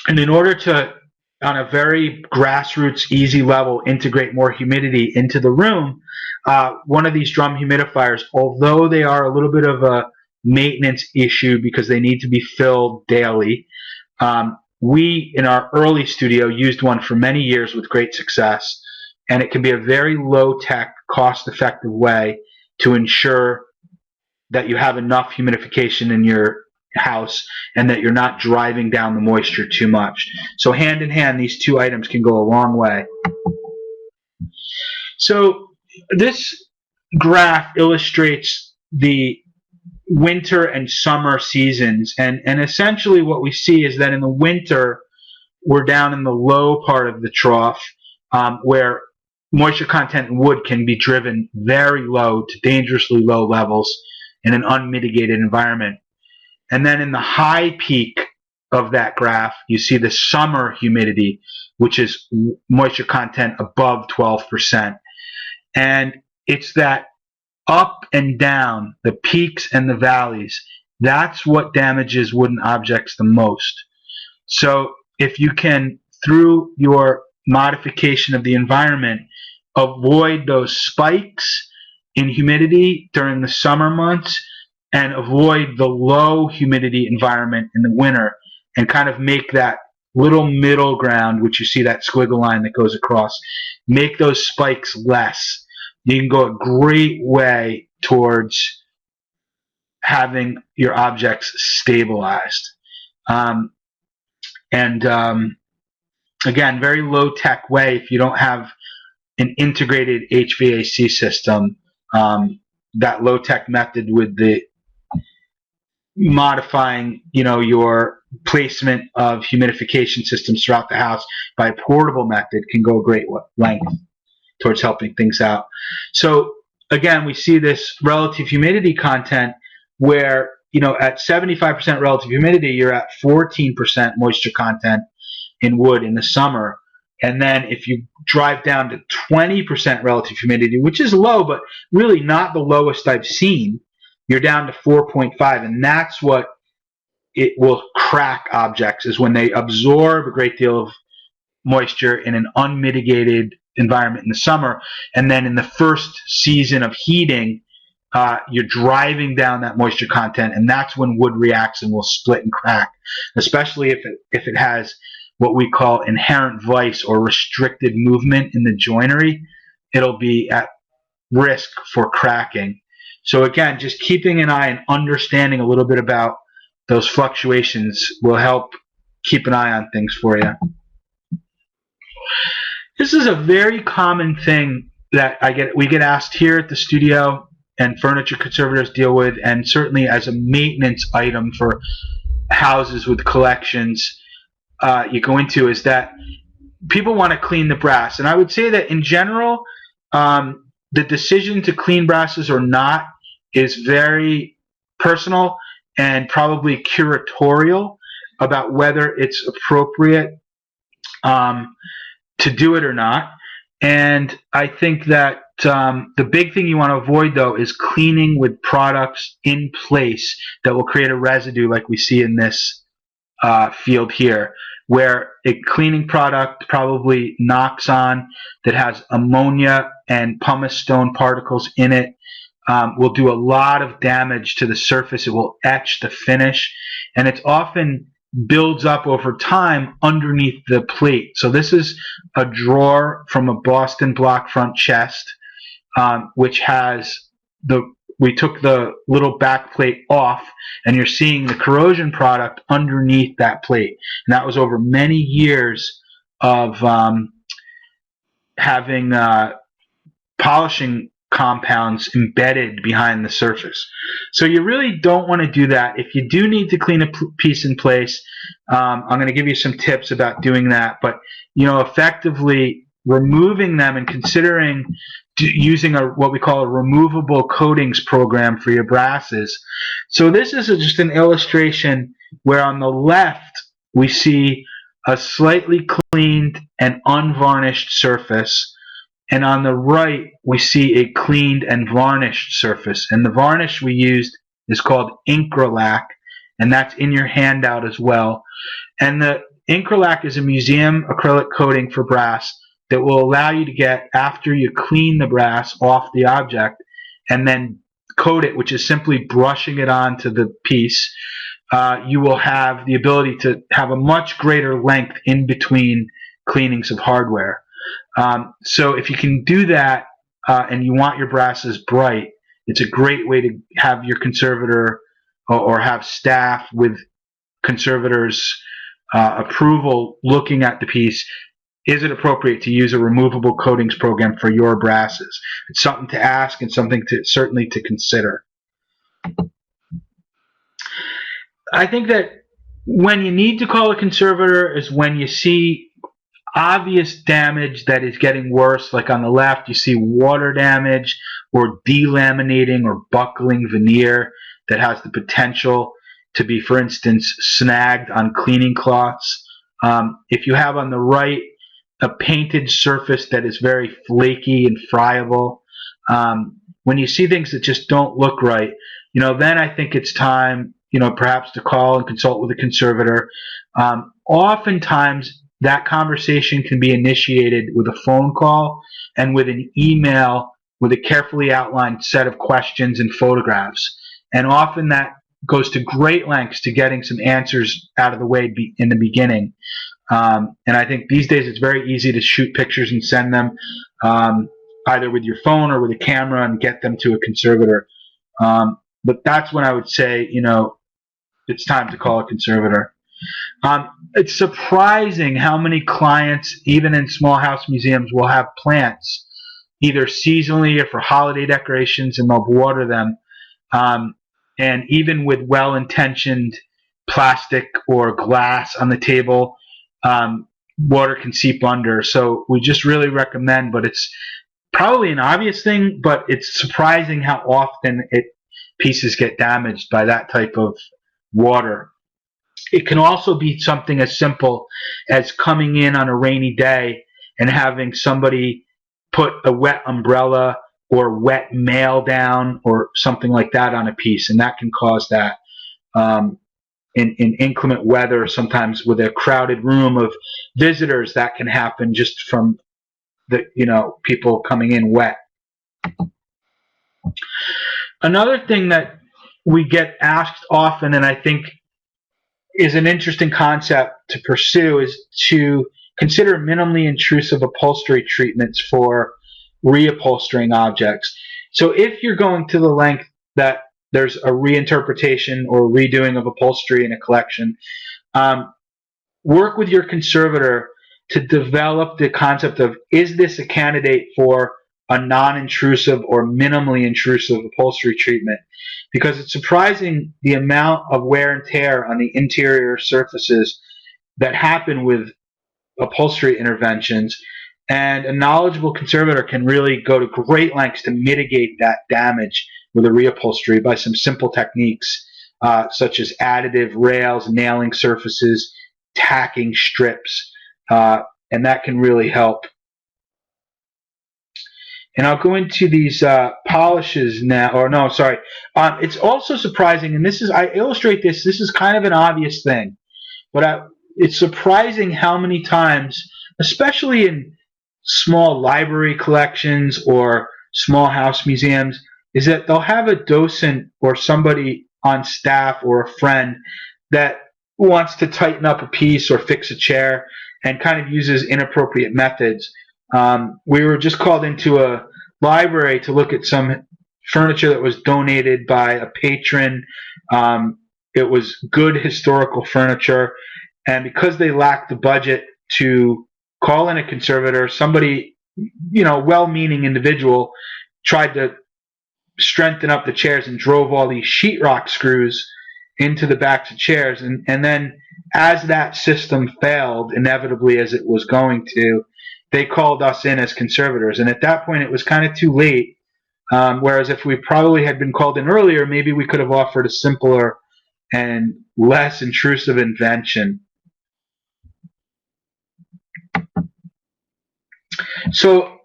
[SPEAKER 2] And in order to, on a very grassroots, easy level, integrate more humidity into the room, one of these drum humidifiers, although they are a little bit of a maintenance issue because they need to be filled daily, we, in our early studio, used one for many years with great success, and it can be a very low-tech, cost-effective way to ensure that you have enough humidification in your house and that you're not driving down the moisture too much. So hand in hand, these two items can go a long way. So this graph illustrates the winter and summer seasons, and essentially what we see is that in the winter we're down in the low part of the trough where moisture content in wood can be driven very low to dangerously low levels in an unmitigated environment. And then in the high peak of that graph, you see the summer humidity, which is moisture content above 12%. And it's that up and down, the peaks and the valleys, that's what damages wooden objects the most. So if you can, through your modification of the environment, avoid those spikes in humidity during the summer months and avoid the low humidity environment in the winter, and kind of make that little middle ground, which you see that squiggle line that goes across, make those spikes less. You can go a great way towards having your objects stabilized. Again, very low-tech way if you don't have an integrated HVAC system. That low-tech method with the modifying, your placement of humidification systems throughout the house by a portable method can go a great length towards helping things out. So again, we see this relative humidity content where, at 75% relative humidity, you're at 14% moisture content in wood in the summer. And then if you drive down to 20% relative humidity, which is low, but really not the lowest I've seen, you're down to 4.5. And that's what it will crack objects, is when they absorb a great deal of moisture in an unmitigated environment in the summer. And then in the first season of heating, you're driving down that moisture content, and that's when wood reacts and will split and crack, especially if it has what we call inherent vice or restricted movement in the joinery. It'll be at risk for cracking. So again, just keeping an eye and understanding a little bit about those fluctuations will help keep an eye on things for you. This is a very common thing that we get asked here at the studio, and furniture conservators deal with, and certainly as a maintenance item for houses with collections you go into, is that people want to clean the brass. And I would say that in general, the decision to clean brasses or not is very personal and probably curatorial about whether it's appropriate to do it or not. And I think that the big thing you want to avoid, though, is cleaning with products in place that will create a residue like we see in this field here, where a cleaning product probably knocks on that has ammonia and pumice stone particles in it will do a lot of damage to the surface. It will etch the finish, and it often builds up over time underneath the plate. So this is a drawer from a Boston block front chest, which has we took the little back plate off, and you're seeing the corrosion product underneath that plate. And that was over many years of having polishing compounds embedded behind the surface. So you really don't want to do that. If you do need to clean a piece in place, I'm going to give you some tips about doing that. But effectively removing them and considering using what we call a removable coatings program for your brasses. So this is just an illustration where on the left we see a slightly cleaned and unvarnished surface, and on the right we see a cleaned and varnished surface. And the varnish we used is called Incralac, and that's in your handout as well. And the Incralac is a museum acrylic coating for brass that will allow you to get, after you clean the brass off the object and then coat it, which is simply brushing it onto the piece, you will have the ability to have a much greater length in between cleanings of hardware. So if you can do that and you want your brasses bright, it's a great way to have your conservator or have staff with conservators' approval looking at the piece. Is it appropriate to use a removable coatings program for your brasses? It's something to ask and something to certainly to consider. I think that when you need to call a conservator is when you see obvious damage that is getting worse. Like on the left, you see water damage or delaminating or buckling veneer that has the potential to be, for instance, snagged on cleaning cloths. If you have on the right a painted surface that is very flaky and friable, when you see things that just don't look right, then I think it's time, perhaps to call and consult with a conservator. Oftentimes, that conversation can be initiated with a phone call and with an email with a carefully outlined set of questions and photographs. And often that goes to great lengths to getting some answers out of the way in the beginning. And I think these days it's very easy to shoot pictures and send them either with your phone or with a camera and get them to a conservator. But that's when I would say, it's time to call a conservator. It's surprising how many clients, even in small house museums, will have plants either seasonally or for holiday decorations, and they'll water them. and even with well-intentioned plastic or glass on the table, water can seep under. So we just really recommend, but it's probably an obvious thing, but it's surprising how often pieces get damaged by that type of water. It can also be something as simple as coming in on a rainy day and having somebody put a wet umbrella or wet mail down or something like that on a piece, and that can cause that. In inclement weather, sometimes with a crowded room of visitors, that can happen just from the people coming in wet. Another thing that we get asked often, and I think is an interesting concept to pursue, is to consider minimally intrusive upholstery treatments for reupholstering objects. So if you're going to the length that there's a reinterpretation or redoing of upholstery in a collection, work with your conservator to develop the concept of, is this a candidate for a non-intrusive or minimally intrusive upholstery treatment? Because it's surprising the amount of wear and tear on the interior surfaces that happen with upholstery interventions, and a knowledgeable conservator can really go to great lengths to mitigate that damage with a reupholstery by some simple techniques, such as additive rails, nailing surfaces, tacking strips, and that can really help. And I'll go into these polishes now, or no, sorry. It's also surprising, and I illustrate this is kind of an obvious thing, but it's surprising how many times, especially in small library collections or small house museums, is that they'll have a docent or somebody on staff or a friend that wants to tighten up a piece or fix a chair and kind of uses inappropriate methods. We were just called into a library to look at some furniture that was donated by a patron. It was good historical furniture, and because they lacked the budget to call in a conservator, somebody, well-meaning individual, tried to strengthen up the chairs and drove all these sheetrock screws into the backs of chairs, and then as that system failed, inevitably as it was going to, they called us in as conservators, and at that point it was kind of too late. Whereas if we probably had been called in earlier, maybe we could have offered a simpler and less intrusive invention. So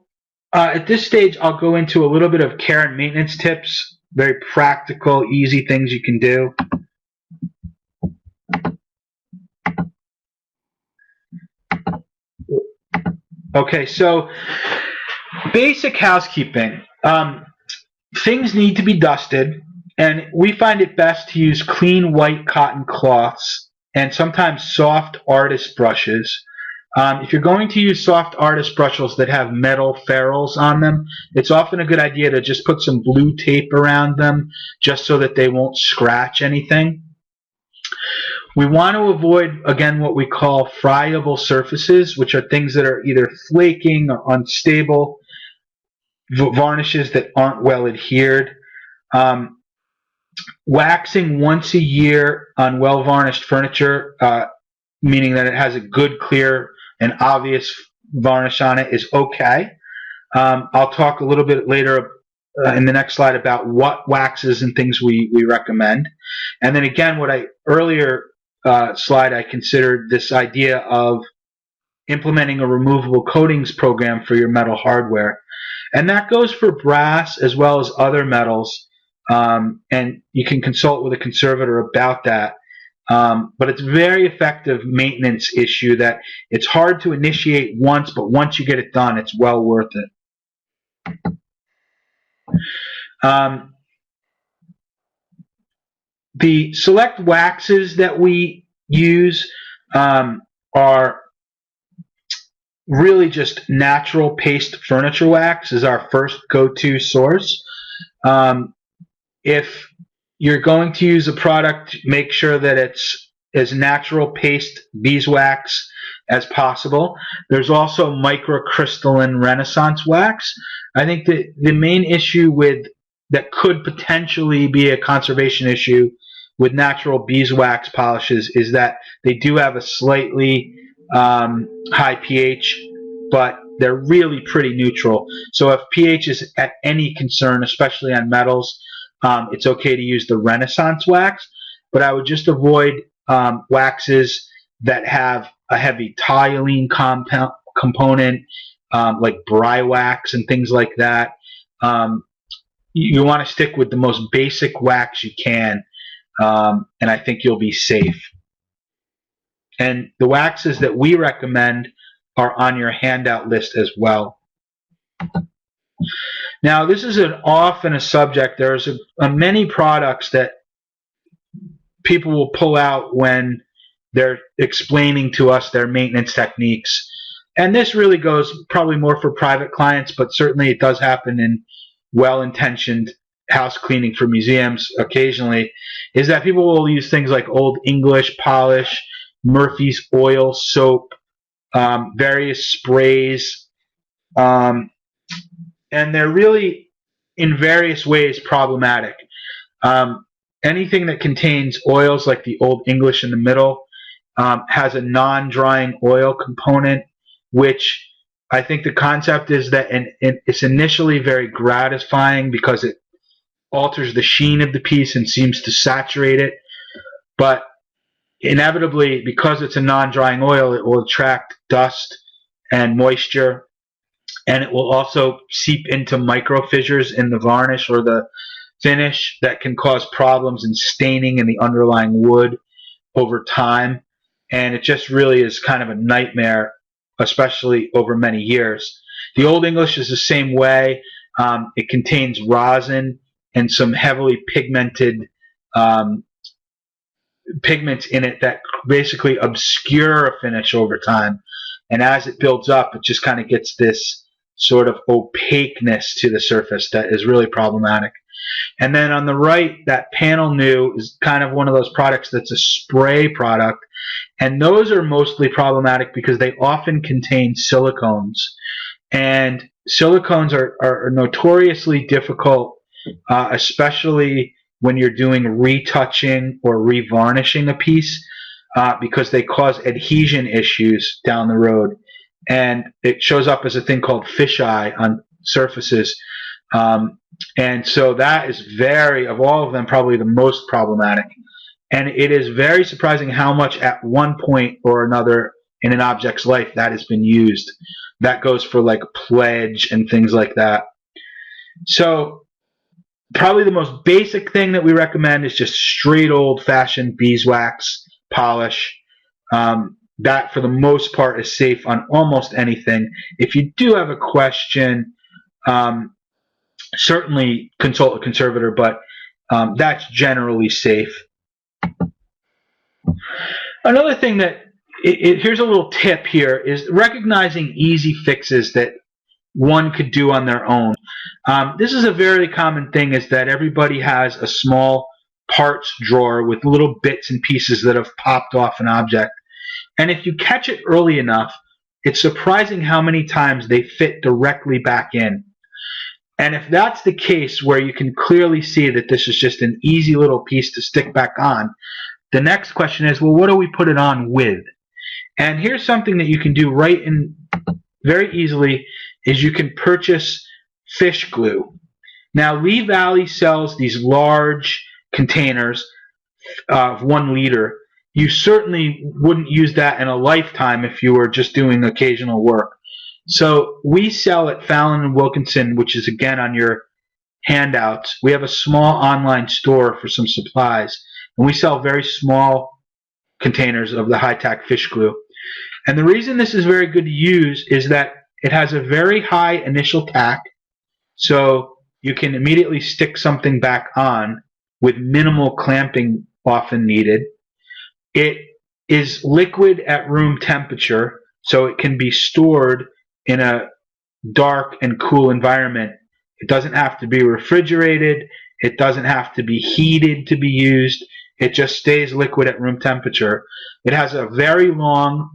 [SPEAKER 2] at this stage, I'll go into a little bit of care and maintenance tips, very practical, easy things you can do. Okay, so basic housekeeping. Things need to be dusted, and we find it best to use clean white cotton cloths and sometimes soft artist brushes. If you're going to use soft artist brushes that have metal ferrules on them, it's often a good idea to just put some blue tape around them just so that they won't scratch anything. We want to avoid, again, what we call friable surfaces, which are things that are either flaking or unstable, varnishes that aren't well adhered. Waxing once a year on well-varnished furniture, meaning that it has a good, clear, and obvious varnish on it, is okay. I'll talk a little bit later in the next slide about what waxes and things we recommend. And then again, earlier slide, I considered this idea of implementing a removable coatings program for your metal hardware. And that goes for brass as well as other metals. And you can consult with a conservator about that. But it's a very effective maintenance issue that it's hard to initiate once, but once you get it done, it's well worth it. The select waxes that we use are really just natural paste furniture wax is our first go-to source. If you're going to use a product, make sure that it's as natural paste beeswax as possible. There's also microcrystalline Renaissance wax. I think that the main issue with that could potentially be a conservation issue with natural beeswax polishes is that they do have a slightly high pH, but they're really pretty neutral. So if pH is at any concern, especially on metals, it's okay to use the Renaissance wax, but I would just avoid waxes that have a heavy toluene component, like bry wax and things like that. You want to stick with the most basic wax you can, and I think you'll be safe. And the waxes that we recommend are on your handout list as well. Now, this is often a subject. There's many products that people will pull out when they're explaining to us their maintenance techniques. And this really goes probably more for private clients, but certainly it does happen in well-intentioned house cleaning for museums occasionally, is that people will use things like Old English polish, Murphy's oil, soap, various sprays, and they're really in various ways problematic. Anything that contains oils like the Old English in the middle has a non-drying oil component, which I think the concept is that it's initially very gratifying because it alters the sheen of the piece and seems to saturate it, but inevitably, because it's a non-drying oil, it will attract dust and moisture, and it will also seep into micro fissures in the varnish or the finish that can cause problems in staining in the underlying wood over time. And it just really is kind of a nightmare, especially over many years. The Old English is the same way. It contains rosin and some heavily pigmented pigments in it that basically obscure a finish over time. And as it builds up, it just kind of gets this sort of opaqueness to the surface that is really problematic. And then on the right, that panel new is kind of one of those products that's a spray product. And those are mostly problematic because they often contain silicones. And silicones are notoriously difficult, especially when you're doing retouching or revarnishing a piece, because they cause adhesion issues down the road. And it shows up as a thing called fisheye on surfaces. And so that is of all of them, probably the most problematic. And it is very surprising how much at one point or another in an object's life that has been used. That goes for like pledge and things like that. So probably the most basic thing that we recommend is just straight old-fashioned beeswax polish. That, for the most part, is safe on almost anything. If you do have a question, certainly consult a conservator, but that's generally safe. Another thing that, here's a little tip here, is recognizing easy fixes that one could do on their own. This is a very common thing, is that everybody has a small parts drawer with little bits and pieces that have popped off an object. And if you catch it early enough, it's surprising how many times they fit directly back in. And if that's the case, where you can clearly see that this is just an easy little piece to stick back on, the next question is, well, what do we put it on with? And here's something that you can do very easily, is you can purchase fish glue. Now, Lee Valley sells these large containers of 1 liter. You certainly wouldn't use that in a lifetime if you were just doing occasional work. So we sell at Fallon & Wilkinson, which is again on your handouts. We have a small online store for some supplies, and we sell very small containers of the high-tack fish glue. And the reason this is very good to use is that it has a very high initial tack, so you can immediately stick something back on with minimal clamping often needed. It is liquid at room temperature, so it can be stored in a dark and cool environment. It doesn't have to be refrigerated. It doesn't have to be heated to be used. It just stays liquid at room temperature. It has a very long,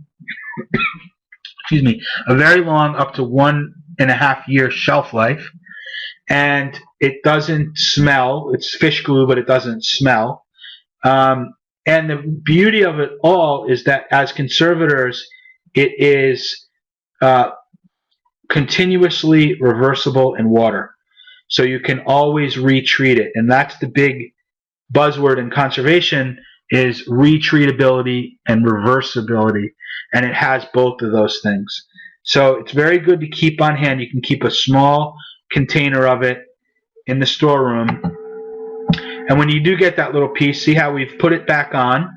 [SPEAKER 2] up to 1.5 year shelf life. and it doesn't smell. It's fish glue, but it doesn't smell. And the beauty of it all is that as conservators, it is continuously reversible in water. So you can always retreat it. And that's the big buzzword in conservation, is retreatability and reversibility. And it has both of those things. So it's very good to keep on hand. You can keep a small container of it in the storeroom. And when you do get that little piece, see how we've put it back on?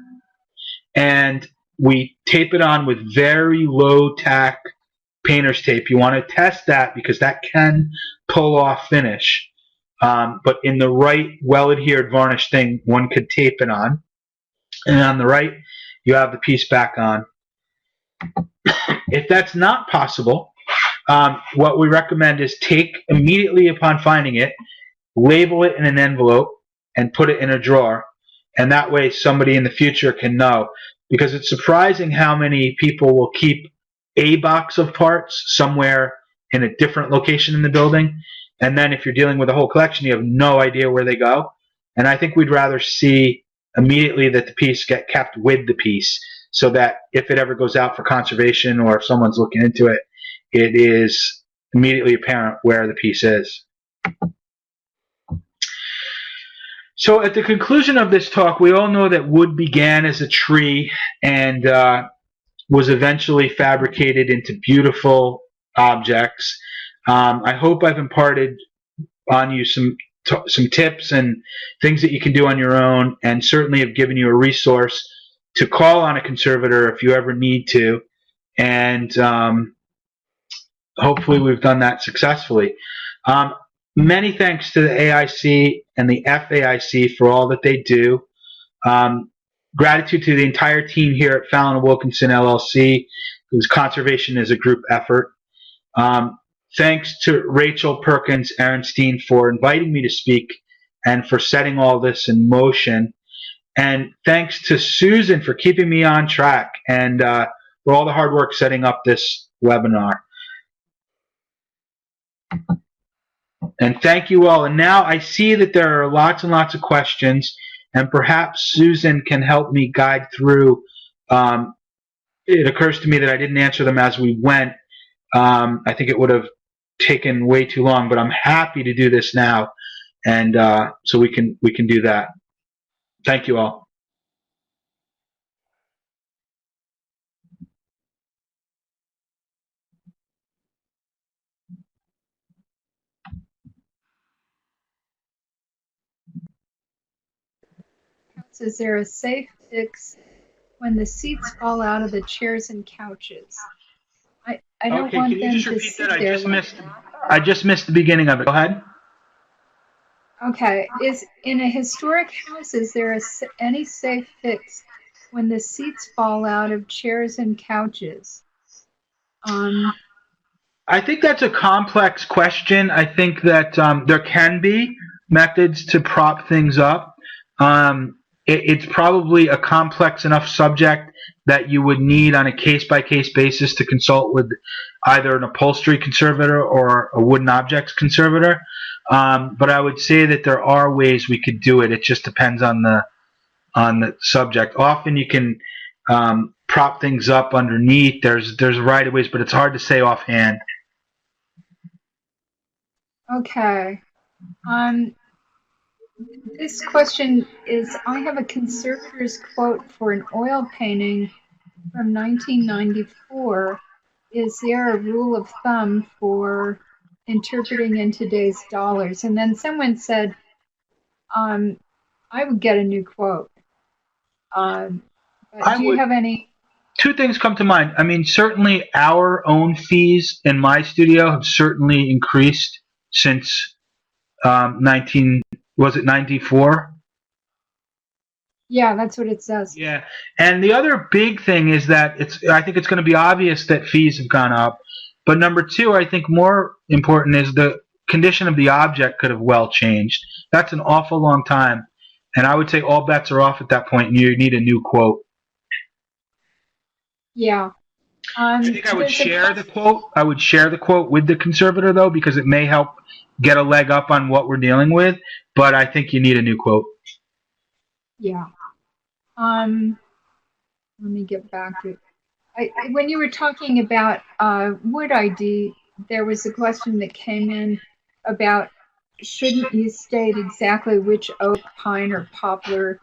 [SPEAKER 2] And we tape it on with very low tack painter's tape. You want to test that because that can pull off finish. But in the right well-adhered varnish thing, one could tape it on. And on the right, you have the piece back on. If that's not possible, what we recommend is take immediately upon finding it, label it in an envelope, and put it in a drawer. And that way somebody in the future can know. Because it's surprising how many people will keep a box of parts somewhere in a different location in the building. And then if you're dealing with a whole collection, you have no idea where they go. And I think we'd rather see immediately that the piece get kept with the piece, so that if it ever goes out for conservation or if someone's looking into it, it is immediately apparent where the piece is. So at the conclusion of this talk, we all know that wood began as a tree and was eventually fabricated into beautiful objects. I hope I've imparted on you some tips and things that you can do on your own, and certainly have given you a resource to call on a conservator if you ever need to. And hopefully we've done that successfully. Many thanks to the AIC and the FAIC for all that they do. Gratitude to the entire team here at Fallon & Wilkinson LLC, whose conservation is a group effort. Thanks to Rachel Perkins Ehrenstein for inviting me to speak and for setting all this in motion. And thanks to Susan for keeping me on track and for all the hard work setting up this webinar. And thank you all. And now I see that there are lots and lots of questions, and perhaps Susan can help me guide through. It occurs to me that I didn't answer them as we went. I think it would have taken way too long, but I'm happy to do this now, and so we can do that. Thank you all.
[SPEAKER 1] Is there a safe fix when the seats fall out of the chairs and couches? I don't
[SPEAKER 2] Okay,
[SPEAKER 1] want
[SPEAKER 2] can you
[SPEAKER 1] them
[SPEAKER 2] just
[SPEAKER 1] to
[SPEAKER 2] repeat
[SPEAKER 1] sit
[SPEAKER 2] that?
[SPEAKER 1] there.
[SPEAKER 2] I just missed the beginning of it. Go ahead.
[SPEAKER 1] Okay, is in a historic house, is there any safe fix when the seats fall out of chairs and couches?
[SPEAKER 2] I think that's a complex question. I think that there can be methods to prop things up. It's probably a complex enough subject that you would need on a case-by-case basis to consult with either an upholstery conservator or a wooden objects conservator. But I would say that there are ways we could do it. It just depends on the subject. Often you can prop things up underneath. There's a variety of ways, but it's hard to say offhand.
[SPEAKER 1] Okay. This question is, I have a conservator's quote for an oil painting from 1994. Is there a rule of thumb for interpreting in today's dollars? And then someone said, I would get a new quote. But do you have any?
[SPEAKER 2] Two things come to mind. I mean, certainly our own fees in my studio have certainly increased since 94?
[SPEAKER 1] Yeah, that's what it says.
[SPEAKER 2] Yeah, and the other big thing is that I think it's going to be obvious that fees have gone up. But number two, I think more important is the condition of the object could have well changed. That's an awful long time, and I would say all bets are off at that point, and you need a new quote.
[SPEAKER 1] Yeah.
[SPEAKER 2] I think I would
[SPEAKER 1] There's a
[SPEAKER 2] share the quote. I would share the quote with the conservator though, because it may help get a leg up on what we're dealing with. But I think you need a new quote.
[SPEAKER 1] Yeah. Let me get back to it. When you were talking about wood ID, there was a question that came in about shouldn't you state exactly which oak, pine, or poplar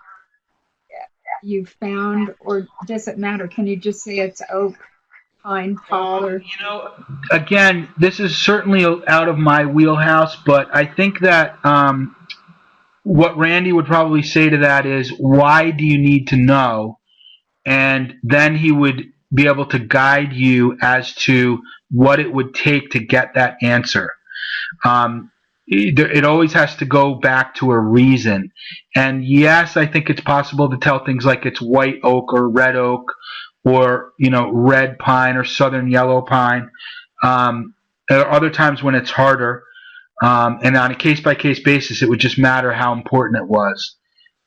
[SPEAKER 1] you found, or does it matter? Can you just say it's oak, pine, poplar?
[SPEAKER 2] Again, this is certainly out of my wheelhouse, but I think that what Randy would probably say to that is, why do you need to know? And then he would be able to guide you as to what it would take to get that answer. It always has to go back to a reason. And yes, I think it's possible to tell things like it's white oak or red oak, or red pine or southern yellow pine. There are other times when it's harder, and on a case by case basis, it would just matter how important it was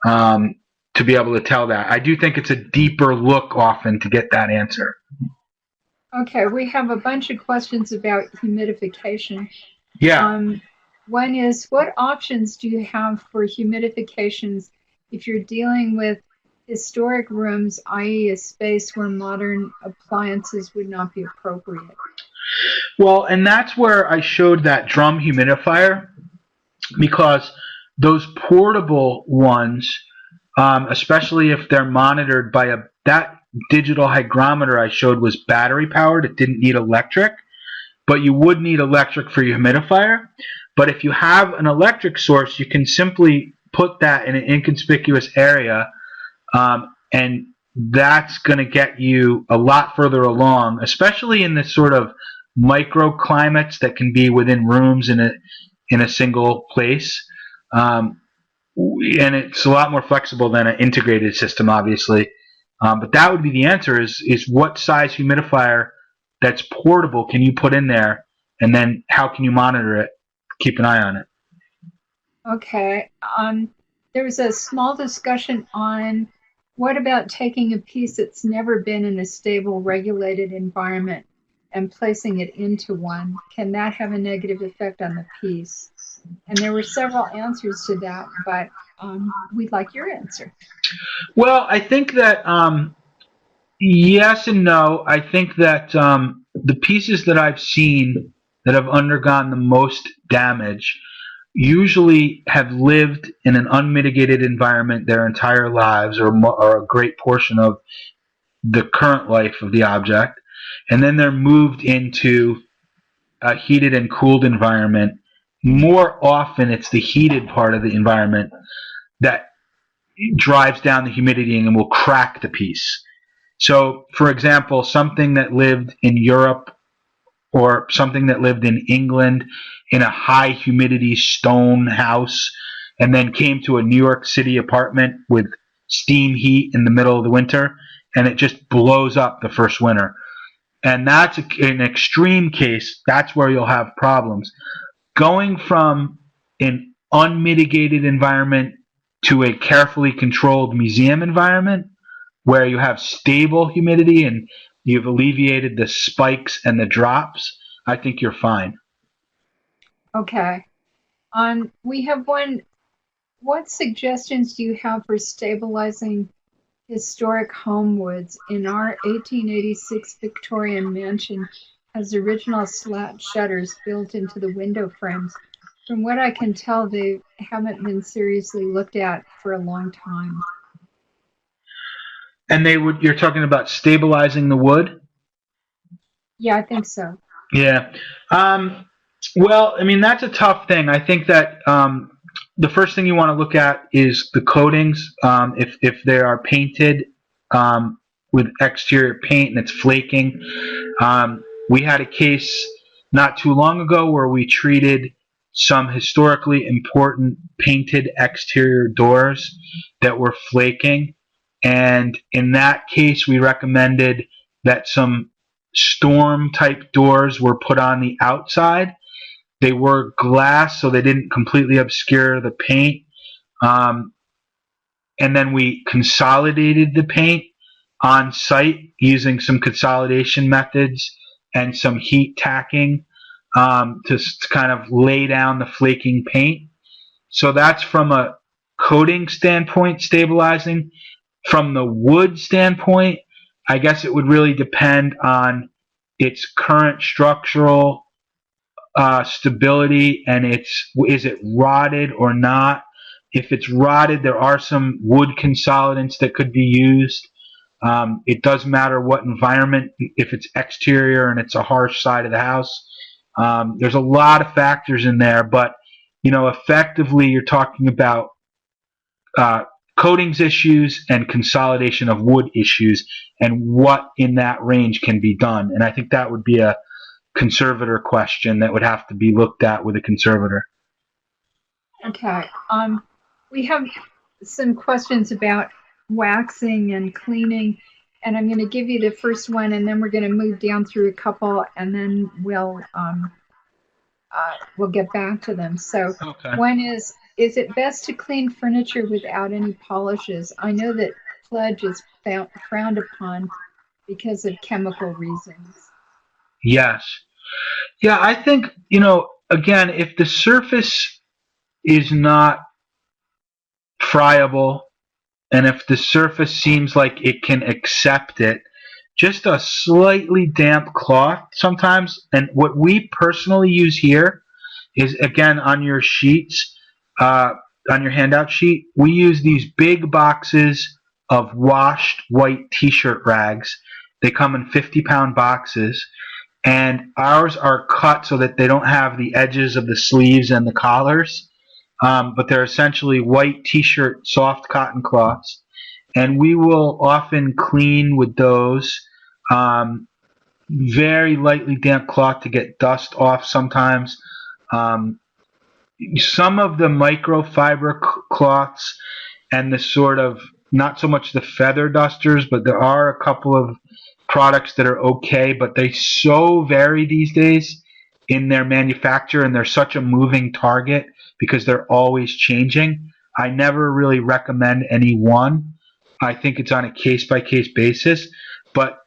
[SPEAKER 2] to be able to tell that. I do think it's a deeper look often to get that answer.
[SPEAKER 1] Okay, we have a bunch of questions about humidification.
[SPEAKER 2] Yeah.
[SPEAKER 1] One is, what options do you have for humidifications if you're dealing with historic rooms, i.e. a space where modern appliances would not be appropriate?
[SPEAKER 2] Well, and that's where I showed that drum humidifier, because those portable ones, especially if they're monitored by that digital hygrometer I showed was battery powered. It didn't need electric, but you would need electric for your humidifier. But if you have an electric source, you can simply put that in an inconspicuous area, and that's going to get you a lot further along, especially in this sort of microclimates that can be within rooms in a single place. And it's a lot more flexible than an integrated system, obviously. But that would be the answer: is what size humidifier that's portable can you put in there, and then how can you monitor it, keep an eye on it.
[SPEAKER 1] Okay. There was a small discussion on what about taking a piece that's never been in a stable, regulated environment and placing it into one? Can that have a negative effect on the piece? And there were several answers to that, but we'd like your answer.
[SPEAKER 2] Well, I think that yes and no. I think that the pieces that I've seen that have undergone the most damage usually have lived in an unmitigated environment their entire lives, or a great portion of the current life of the object, and then they're moved into a heated and cooled environment. More often, it's the heated part of the environment that drives down the humidity and will crack the piece. So, for example, something that lived in Europe or something that lived in England in a high humidity stone house, and then came to a New York City apartment with steam heat in the middle of the winter, and it just blows up the first winter. And that's an extreme case. That's where you'll have problems. Going from an unmitigated environment to a carefully controlled museum environment where you have stable humidity and you've alleviated the spikes and the drops, I think you're fine.
[SPEAKER 1] Okay. We have one. What suggestions do you have for stabilizing historic home woods? In our 1886 Victorian mansion has original slat shutters built into the window frames. From what I can tell, they haven't been seriously looked at for a long time.
[SPEAKER 2] And you're talking about stabilizing the wood?
[SPEAKER 1] Yeah, I think so.
[SPEAKER 2] Yeah. Well, I mean, that's a tough thing. I think that the first thing you want to look at is the coatings. If they are painted with exterior paint and it's flaking. We had a case not too long ago where we treated some historically important painted exterior doors that were flaking. And in that case, we recommended that some storm type doors were put on the outside. They were glass, so they didn't completely obscure the paint. And then we consolidated the paint on site using some consolidation methods and some heat tacking to kind of lay down the flaking paint. So that's from a coating standpoint, stabilizing. From the wood standpoint, I guess it would really depend on its current structural stability and is it rotted or not. If it's rotted, there are some wood consolidants that could be used. It does matter what environment, if it's exterior and it's a harsh side of the house. There's a lot of factors in there, but effectively you're talking about coatings issues and consolidation of wood issues and what in that range can be done. And I think that would be a conservator question that would have to be looked at with a conservator.
[SPEAKER 1] Okay. We have some questions about waxing and cleaning, and I'm going to give you the first one, and then we're going to move down through a couple, and then we'll get back to them. So
[SPEAKER 2] Okay.
[SPEAKER 1] One is it best to clean furniture without any polishes? I know that pledge is frowned upon because of chemical reasons.
[SPEAKER 2] Yes. Yeah, I think, again, if the surface is not friable and if the surface seems like it can accept it, just a slightly damp cloth sometimes. And what we personally use here is, again, on your sheets, on your handout sheet, we use these big boxes of washed white t-shirt rags. They come in 50-pound boxes, and ours are cut so that they don't have the edges of the sleeves and the collars, but they're essentially white t-shirt soft cotton cloths, and we will often clean with those. Very lightly damp cloth to get dust off sometimes. Some of the microfiber cloths and the sort of, not so much the feather dusters, but there are a couple of products that are okay, but they so vary these days in their manufacture, and they're such a moving target because they're always changing. I never really recommend any one. I think it's on a case-by-case basis, but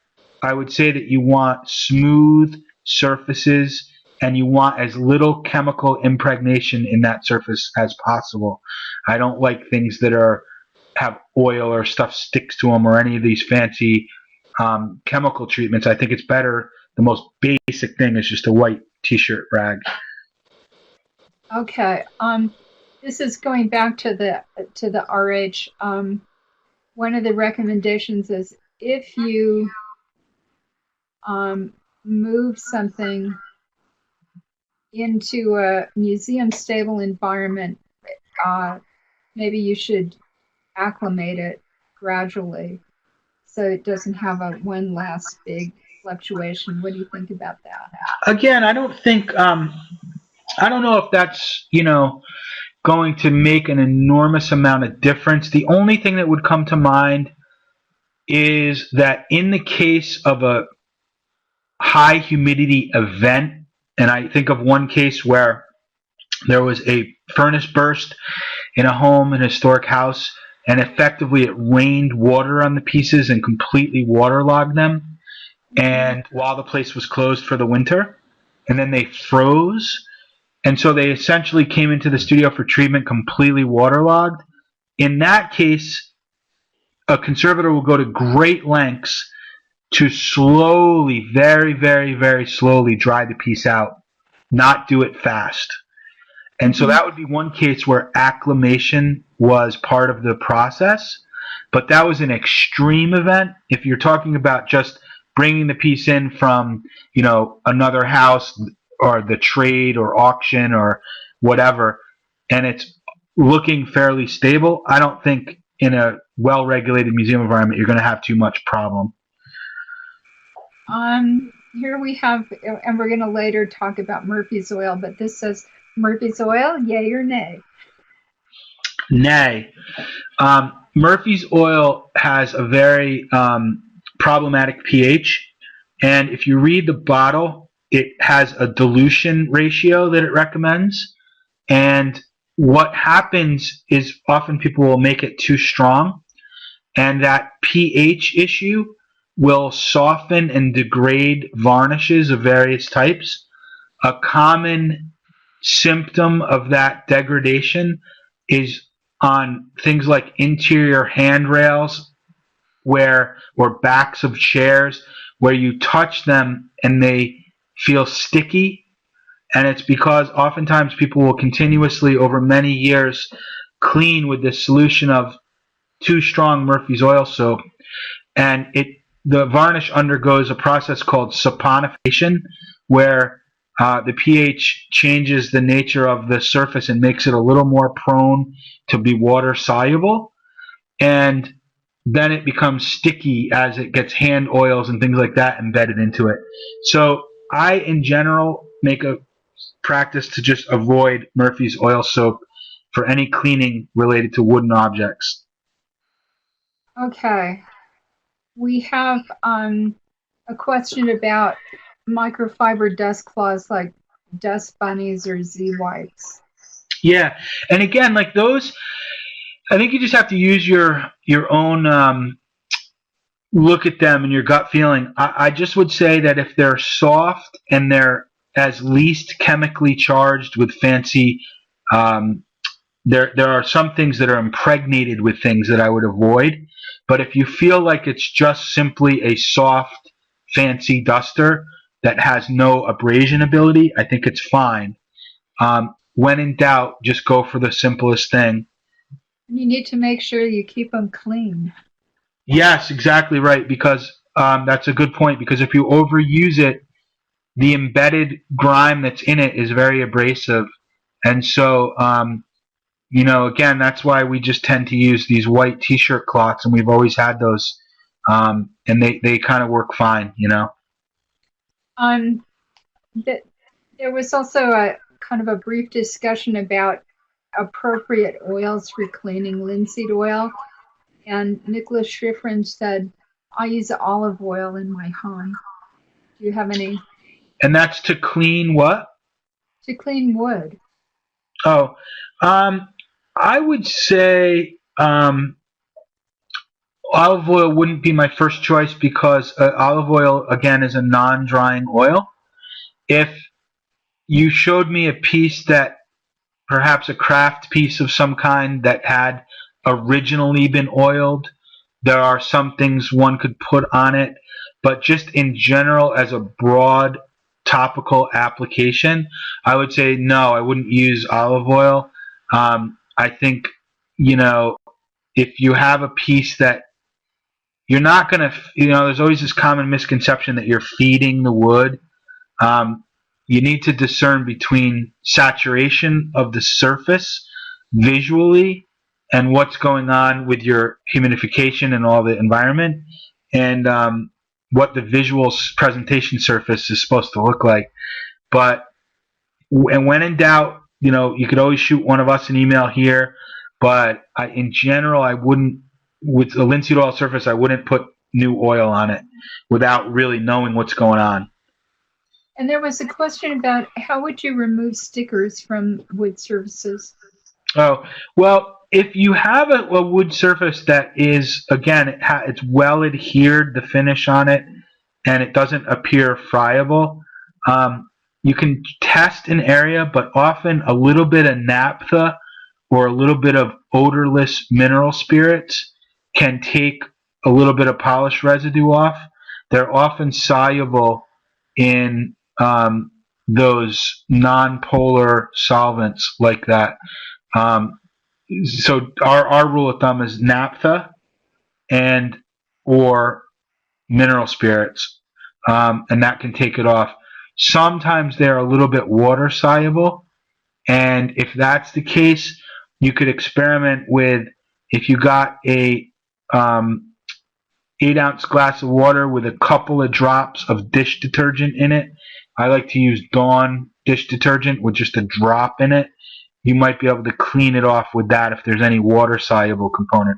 [SPEAKER 2] I would say that you want smooth surfaces and you want as little chemical impregnation in that surface as possible. I don't like things that have oil or stuff sticks to them or any of these fancy chemical treatments. I think it's better. The most basic thing is just a white t-shirt rag.
[SPEAKER 1] Okay. This is going back to the RH. One of the recommendations is if you move something into a museum stable environment, maybe you should acclimate it gradually so it doesn't have one last big fluctuation. What do you think about that?
[SPEAKER 2] Again, I don't think, I don't know if that's, going to make an enormous amount of difference. The only thing that would come to mind is that in the case of a high humidity event, and I think of one case where there was a furnace burst in a home, an historic house, and effectively it rained water on the pieces and completely waterlogged them, and while the place was closed for the winter, and then they froze, and so they essentially came into the studio for treatment completely waterlogged. In that case, a conservator will go to great lengths to slowly, very, very, very slowly dry the piece out, not do it fast. And so that would be one case where acclimation was part of the process, but that was an extreme event. If you're talking about just bringing the piece in from, another house or the trade or auction or whatever, and it's looking fairly stable, I don't think in a well-regulated museum environment you're going to have too much problem.
[SPEAKER 1] Here we have, and we're going to later talk about Murphy's oil, but this says Murphy's oil, yay or nay?
[SPEAKER 2] Nay. Murphy's oil has a very problematic pH, and if you read the bottle, it has a dilution ratio that it recommends, and what happens is often people will make it too strong, and that pH issue will soften and degrade varnishes of various types. A common symptom of that degradation is on things like interior handrails or backs of chairs where you touch them and they feel sticky. And it's because oftentimes people will continuously over many years clean with this solution of too strong Murphy's oil soap, and the varnish undergoes a process called saponification, where the pH changes the nature of the surface and makes it a little more prone to be water soluble, and then it becomes sticky as it gets hand oils and things like that embedded into it. So I, in general, make a practice to just avoid Murphy's oil soap for any cleaning related to wooden objects.
[SPEAKER 1] Okay. We have a question about microfiber dust cloths like dust bunnies or Z-wipes.
[SPEAKER 2] Yeah, and again, like those, I think you just have to use your own look at them and your gut feeling. I just would say that if they're soft and they're as least chemically charged with fancy, there are some things that are impregnated with things that I would avoid. But if you feel like it's just simply a soft, fancy duster that has no abrasion ability, I think it's fine. When in doubt, just go for the simplest thing.
[SPEAKER 1] You need to make sure you keep them clean.
[SPEAKER 2] Yes, exactly right, because that's a good point, because if you overuse it, the embedded grime that's in it is very abrasive. And so, again, that's why we just tend to use these white t-shirt cloths, and we've always had those, and they kind of work fine,
[SPEAKER 1] There was also a kind of a brief discussion about appropriate oils for cleaning linseed oil. And Nicholas Schifrin said, I use olive oil in my home. Do you have any?
[SPEAKER 2] And that's to clean what?
[SPEAKER 1] To clean wood.
[SPEAKER 2] Oh, I would say olive oil wouldn't be my first choice because olive oil, again, is a non-drying oil. If you showed me a piece that perhaps a craft piece of some kind that had originally been oiled, there are some things one could put on it, but just in general as a broad topical application, I would say no, I wouldn't use olive oil. I think, if you have a piece that you're not going to, there's always this common misconception that you're feeding the wood. You need to discern between saturation of the surface visually and what's going on with your humidification and all the environment, and what the visual presentation surface is supposed to look like. And when in doubt, you could always shoot one of us an email here, but in general, I wouldn't, with a linseed oil surface, I wouldn't put new oil on it without really knowing what's going on.
[SPEAKER 1] And there was a question about how would you remove stickers from wood surfaces?
[SPEAKER 2] Oh, well, if you have a wood surface that is, again, it's well adhered, the finish on it, and it doesn't appear friable, you can test an area, but often a little bit of naphtha or a little bit of odorless mineral spirits can take a little bit of polish residue off. They're often soluble in those non-polar solvents like that. So our rule of thumb is naphtha or mineral spirits, and that can take it off. Sometimes they're a little bit water soluble, and if that's the case, you could experiment with, if you got a 8-ounce glass of water with a couple of drops of dish detergent in it. I like to use Dawn dish detergent with just a drop in it. You might be able to clean it off with that if there's any water soluble component.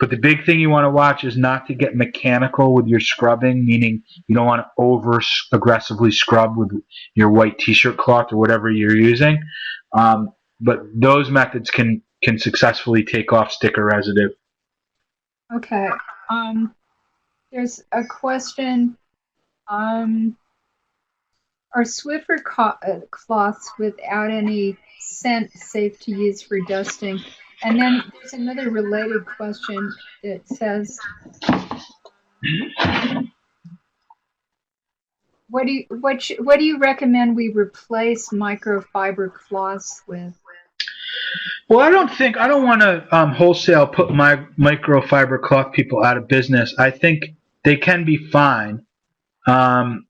[SPEAKER 2] But the big thing you want to watch is not to get mechanical with your scrubbing, meaning you don't want to over aggressively scrub with your white t-shirt cloth or whatever you're using. But those methods can successfully take off sticker residue.
[SPEAKER 1] Okay. There's a question. Um, are Swiffer cloths without any scent safe to use for dusting? And then there's another related question that says, what do you recommend we replace microfiber cloths with?
[SPEAKER 2] Well, I don't want to wholesale put my microfiber cloth people out of business. I think they can be fine. Um,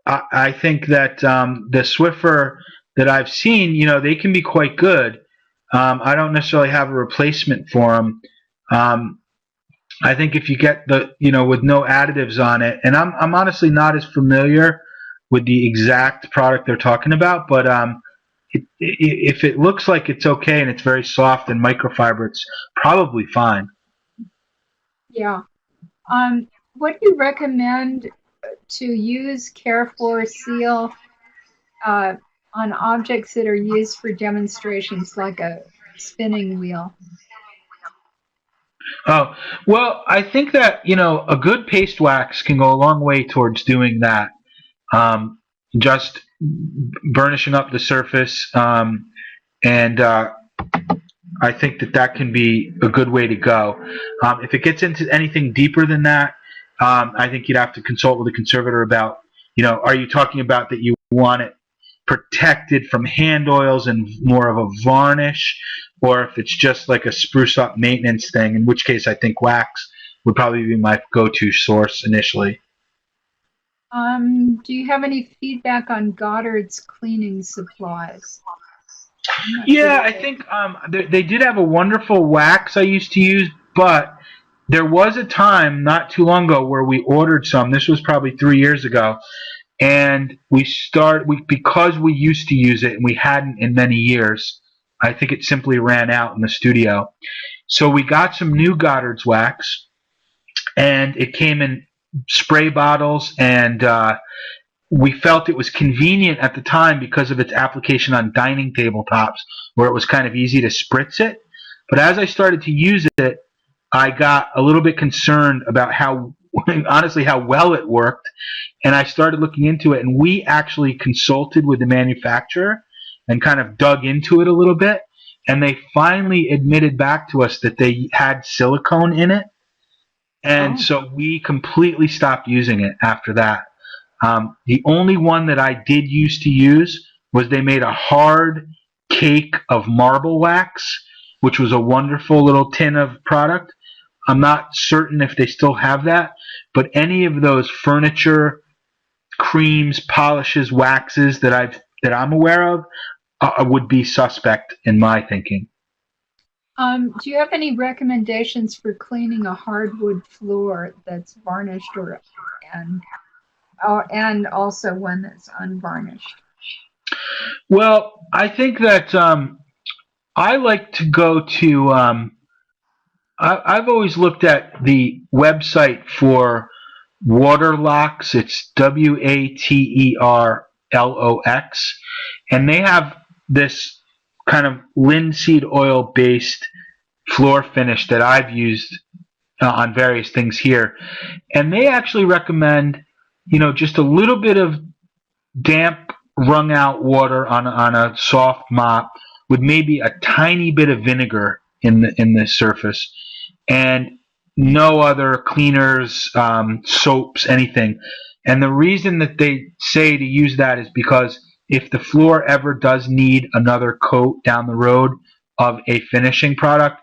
[SPEAKER 2] I think that the Swiffer that I've seen, they can be quite good. I don't necessarily have a replacement for them. I think if you get with no additives on it, and I'm honestly not as familiar with the exact product they're talking about, but if it looks like it's okay and it's very soft and microfiber, it's probably fine.
[SPEAKER 1] Yeah. What do you recommend to use Care for Seal on objects that are used for demonstrations, like a spinning wheel?
[SPEAKER 2] Oh, well, I think that, a good paste wax can go a long way towards doing that. Just burnishing up the surface, and I think that can be a good way to go. If it gets into anything deeper than that, I think you'd have to consult with a conservator about, are you talking about that you want it protected from hand oils and more of a varnish, or if it's just like a spruce up maintenance thing, in which case I think wax would probably be my go-to source initially.
[SPEAKER 1] Do you have any feedback on Goddard's cleaning supplies?
[SPEAKER 2] Yeah, I think they did have a wonderful wax I used to use, but there was a time not too long ago where we ordered some. This was probably 3 years ago, and because we used to use it and we hadn't in many years. I think it simply ran out in the studio. So we got some new Goddard's wax, and it came in spray bottles, and we felt it was convenient at the time because of its application on dining tabletops, where it was kind of easy to spritz it. But as I started to use it, I got a little bit concerned about honestly, how well it worked. And I started looking into it, and we actually consulted with the manufacturer and kind of dug into it a little bit. And they finally admitted back to us that they had silicone in it. And so we completely stopped using it after that. The only one that I did used to use was they made a hard cake of marble wax, which was a wonderful little tin of product. I'm not certain if they still have that, but any of those furniture creams, polishes, waxes that I'm aware of would be suspect in my thinking.
[SPEAKER 1] Do you have any recommendations for cleaning a hardwood floor that's varnished and also one that's unvarnished?
[SPEAKER 2] Well, I think that I like to go to. I've always looked at the website for Waterlox. It's Waterlox, and they have this kind of linseed oil based floor finish that I've used on various things here, and they actually recommend, just a little bit of damp, wrung out water on a soft mop with maybe a tiny bit of vinegar in the surface, and no other cleaners, soaps, anything. And the reason that they say to use that is because if the floor ever does need another coat down the road of a finishing product,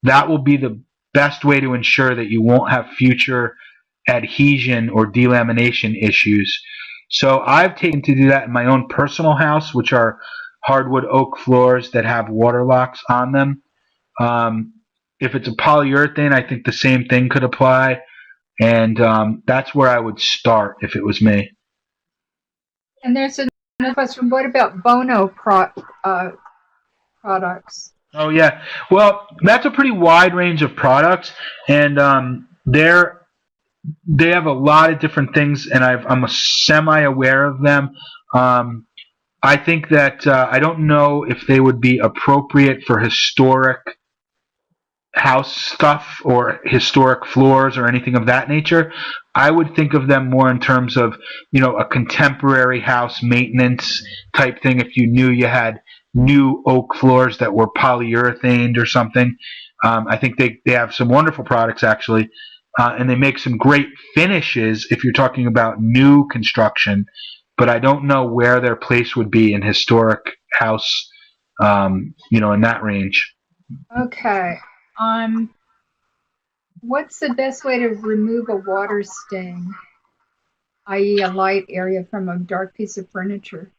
[SPEAKER 2] that will be the best way to ensure that you won't have future adhesion or delamination issues. So I've taken to do that in my own personal house, which are hardwood oak floors that have Waterlox on them. If it's a polyurethane, I think the same thing could apply, and that's where I would start if it was me.
[SPEAKER 1] And there's another question. What about products?
[SPEAKER 2] Oh yeah, well that's a pretty wide range of products, and they have a lot of different things, and I'm semi-aware of them. I think that I don't know if they would be appropriate for historic house stuff or historic floors or anything of that nature, I would think of them more in terms of, a contemporary house maintenance type thing. If you knew you had new oak floors that were polyurethaned or something, I think they have some wonderful products actually, and they make some great finishes if you're talking about new construction. But I don't know where their place would be in historic house, in that range.
[SPEAKER 1] Okay. What's the best way to remove a water stain, i.e. a light area from a dark piece of furniture?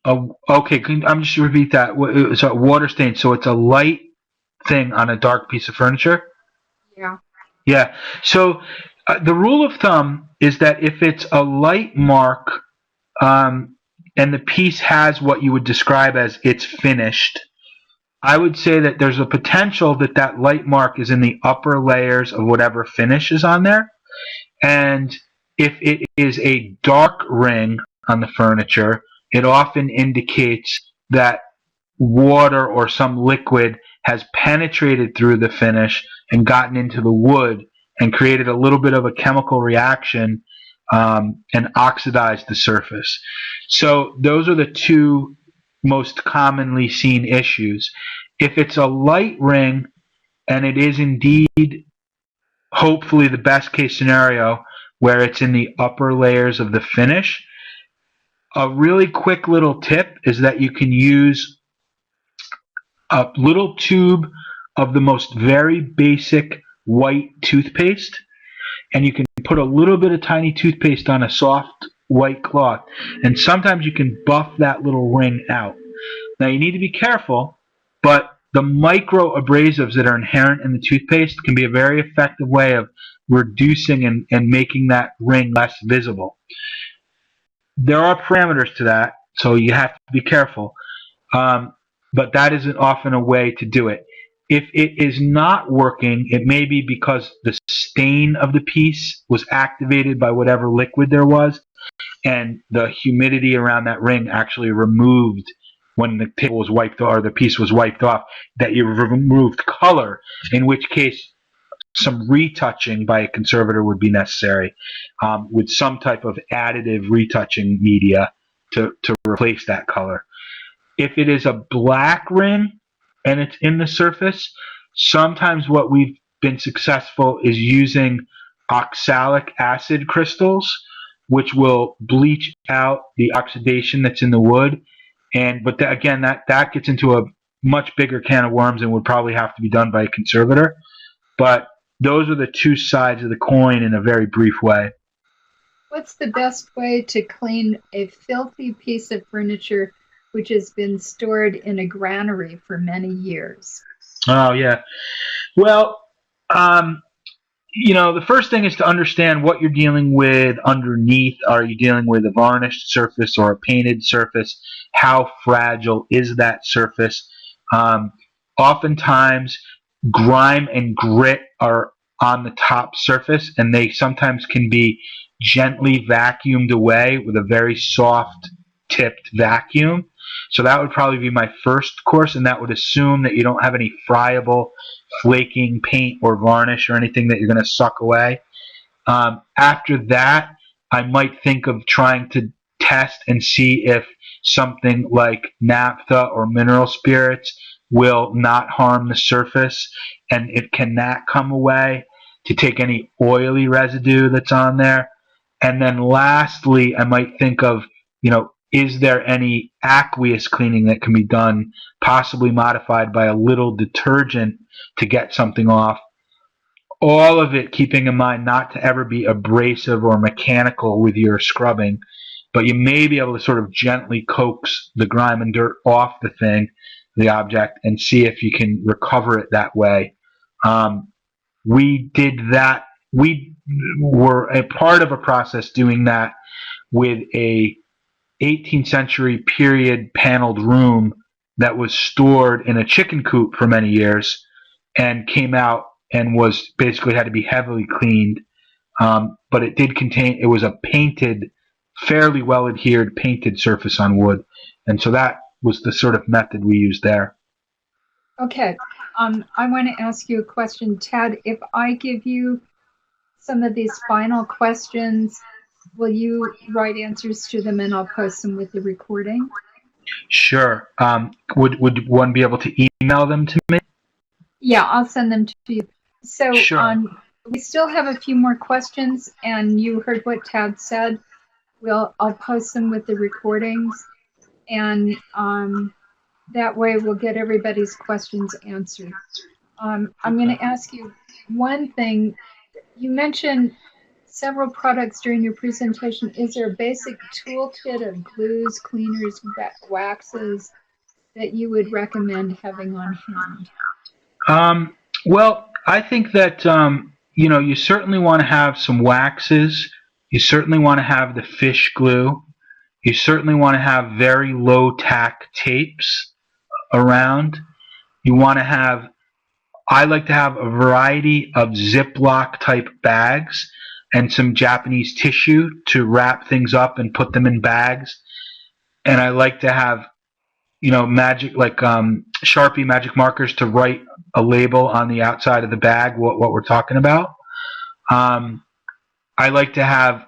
[SPEAKER 2] Oh, okay. I'm just repeat that. So water stain. So it's a light thing on a dark piece of furniture.
[SPEAKER 1] Yeah.
[SPEAKER 2] Yeah. So the rule of thumb is that if it's a light mark, and the piece has what you would describe as it's finished, I would say that there's a potential that that light mark is in the upper layers of whatever finish is on there. And if it is a dark ring on the furniture, it often indicates that water or some liquid has penetrated through the finish and gotten into the wood and created a little bit of a chemical reaction, and oxidized the surface. So those are the two most commonly seen issues. If it's a light ring and it is indeed hopefully the best case scenario where it's in the upper layers of the finish, a really quick little tip is that you can use a little tube of the most very basic white toothpaste, and you can put a little bit of tiny toothpaste on a soft white cloth, and sometimes you can buff that little ring out. Now you need to be careful, but the micro abrasives that are inherent in the toothpaste can be a very effective way of reducing and making that ring less visible. There are parameters to that, so you have to be careful. But that isn't often a way to do it. If it is not working, it may be because the stain of the piece was activated by whatever liquid there was, and the humidity around that ring actually removed when the table was wiped off or the piece was wiped off, that you removed color, in which case some retouching by a conservator would be necessary, with some type of additive retouching media to replace that color. If it is a black ring and it's in the surface, sometimes what we've been successful is using oxalic acid crystals, which will bleach out the oxidation that's in the wood. But again, that gets into a much bigger can of worms and would probably have to be done by a conservator. But those are the two sides of the coin in a very brief way.
[SPEAKER 1] What's the best way to clean a filthy piece of furniture which has been stored in a granary for many years?
[SPEAKER 2] Oh, yeah. Well, the first thing is to understand what you're dealing with underneath. Are you dealing with a varnished surface or a painted surface? How fragile is that surface? Oftentimes, grime and grit are on the top surface, and they sometimes can be gently vacuumed away with a very soft tipped vacuum. So that would probably be my first course, and that would assume that you don't have any friable, flaking paint or varnish or anything that you're going to suck away. After that, I might think of trying to test and see if something like naphtha or mineral spirits will not harm the surface, and can that come away to take any oily residue that's on there. And then lastly, I might think of, is there any aqueous cleaning that can be done, possibly modified by a little detergent to get something off? All of it keeping in mind not to ever be abrasive or mechanical with your scrubbing, but you may be able to sort of gently coax the grime and dirt off the object, and see if you can recover it that way. We did that. We were a part of a process doing that with a 18th century period paneled room that was stored in a chicken coop for many years, and came out and was basically had to be heavily cleaned. But it was a painted, fairly well adhered painted surface on wood, and so that was the sort of method we used there.
[SPEAKER 1] Okay. I want to ask you a question, Tad. If I give you some of these final questions, will you write answers to them and I'll post them with the recording?
[SPEAKER 2] Sure. Would one be able to email them to me?
[SPEAKER 1] Yeah, I'll send them to you. So
[SPEAKER 2] Sure.
[SPEAKER 1] we still have a few more questions, and you heard what Tad said. I'll post them with the recordings, and that way we'll get everybody's questions answered. I'm going
[SPEAKER 2] Okay.
[SPEAKER 1] to ask you one thing. You mentioned several products during your presentation. Is there a basic toolkit of glues, cleaners, waxes that you would recommend having on hand?
[SPEAKER 2] Well, I think that you certainly want to have some waxes. You certainly want to have the fish glue. You certainly want to have very low tack tapes around. You want to have, I like to have a variety of Ziploc type bags and some Japanese tissue to wrap things up and put them in bags. And I like to have, magic, like Sharpie magic markers to write a label on the outside of the bag, what we're talking about. I like to have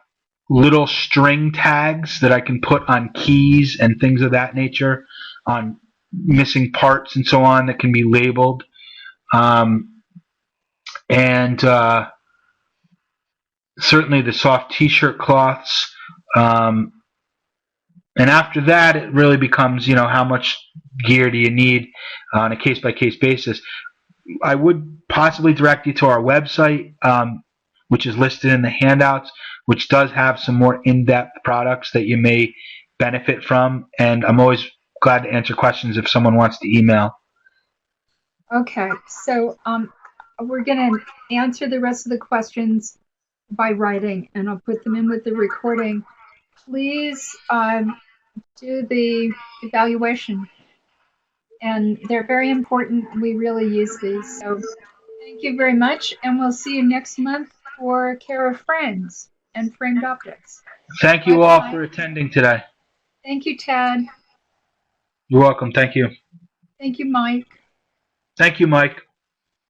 [SPEAKER 2] little string tags that I can put on keys and things of that nature, on missing parts and so on, that can be labeled. And certainly the soft t-shirt cloths. And after that, it really becomes, how much gear do you need on a case-by-case basis. I would possibly direct you to our website, which is listed in the handouts, which does have some more in-depth products that you may benefit from. And I'm always glad to answer questions if someone wants to email.
[SPEAKER 1] Okay, so we're going to answer the rest of the questions by writing, and I'll put them in with the recording. Please do the evaluation, and they're very important. We really use these. So thank you very much, and we'll see you next month for Care of Frames and Framed Objects.
[SPEAKER 2] Thank you all for attending today.
[SPEAKER 1] Thank you, Tad.
[SPEAKER 2] You're welcome. Thank you.
[SPEAKER 1] Thank you, Mike.
[SPEAKER 2] Thank you, Mike.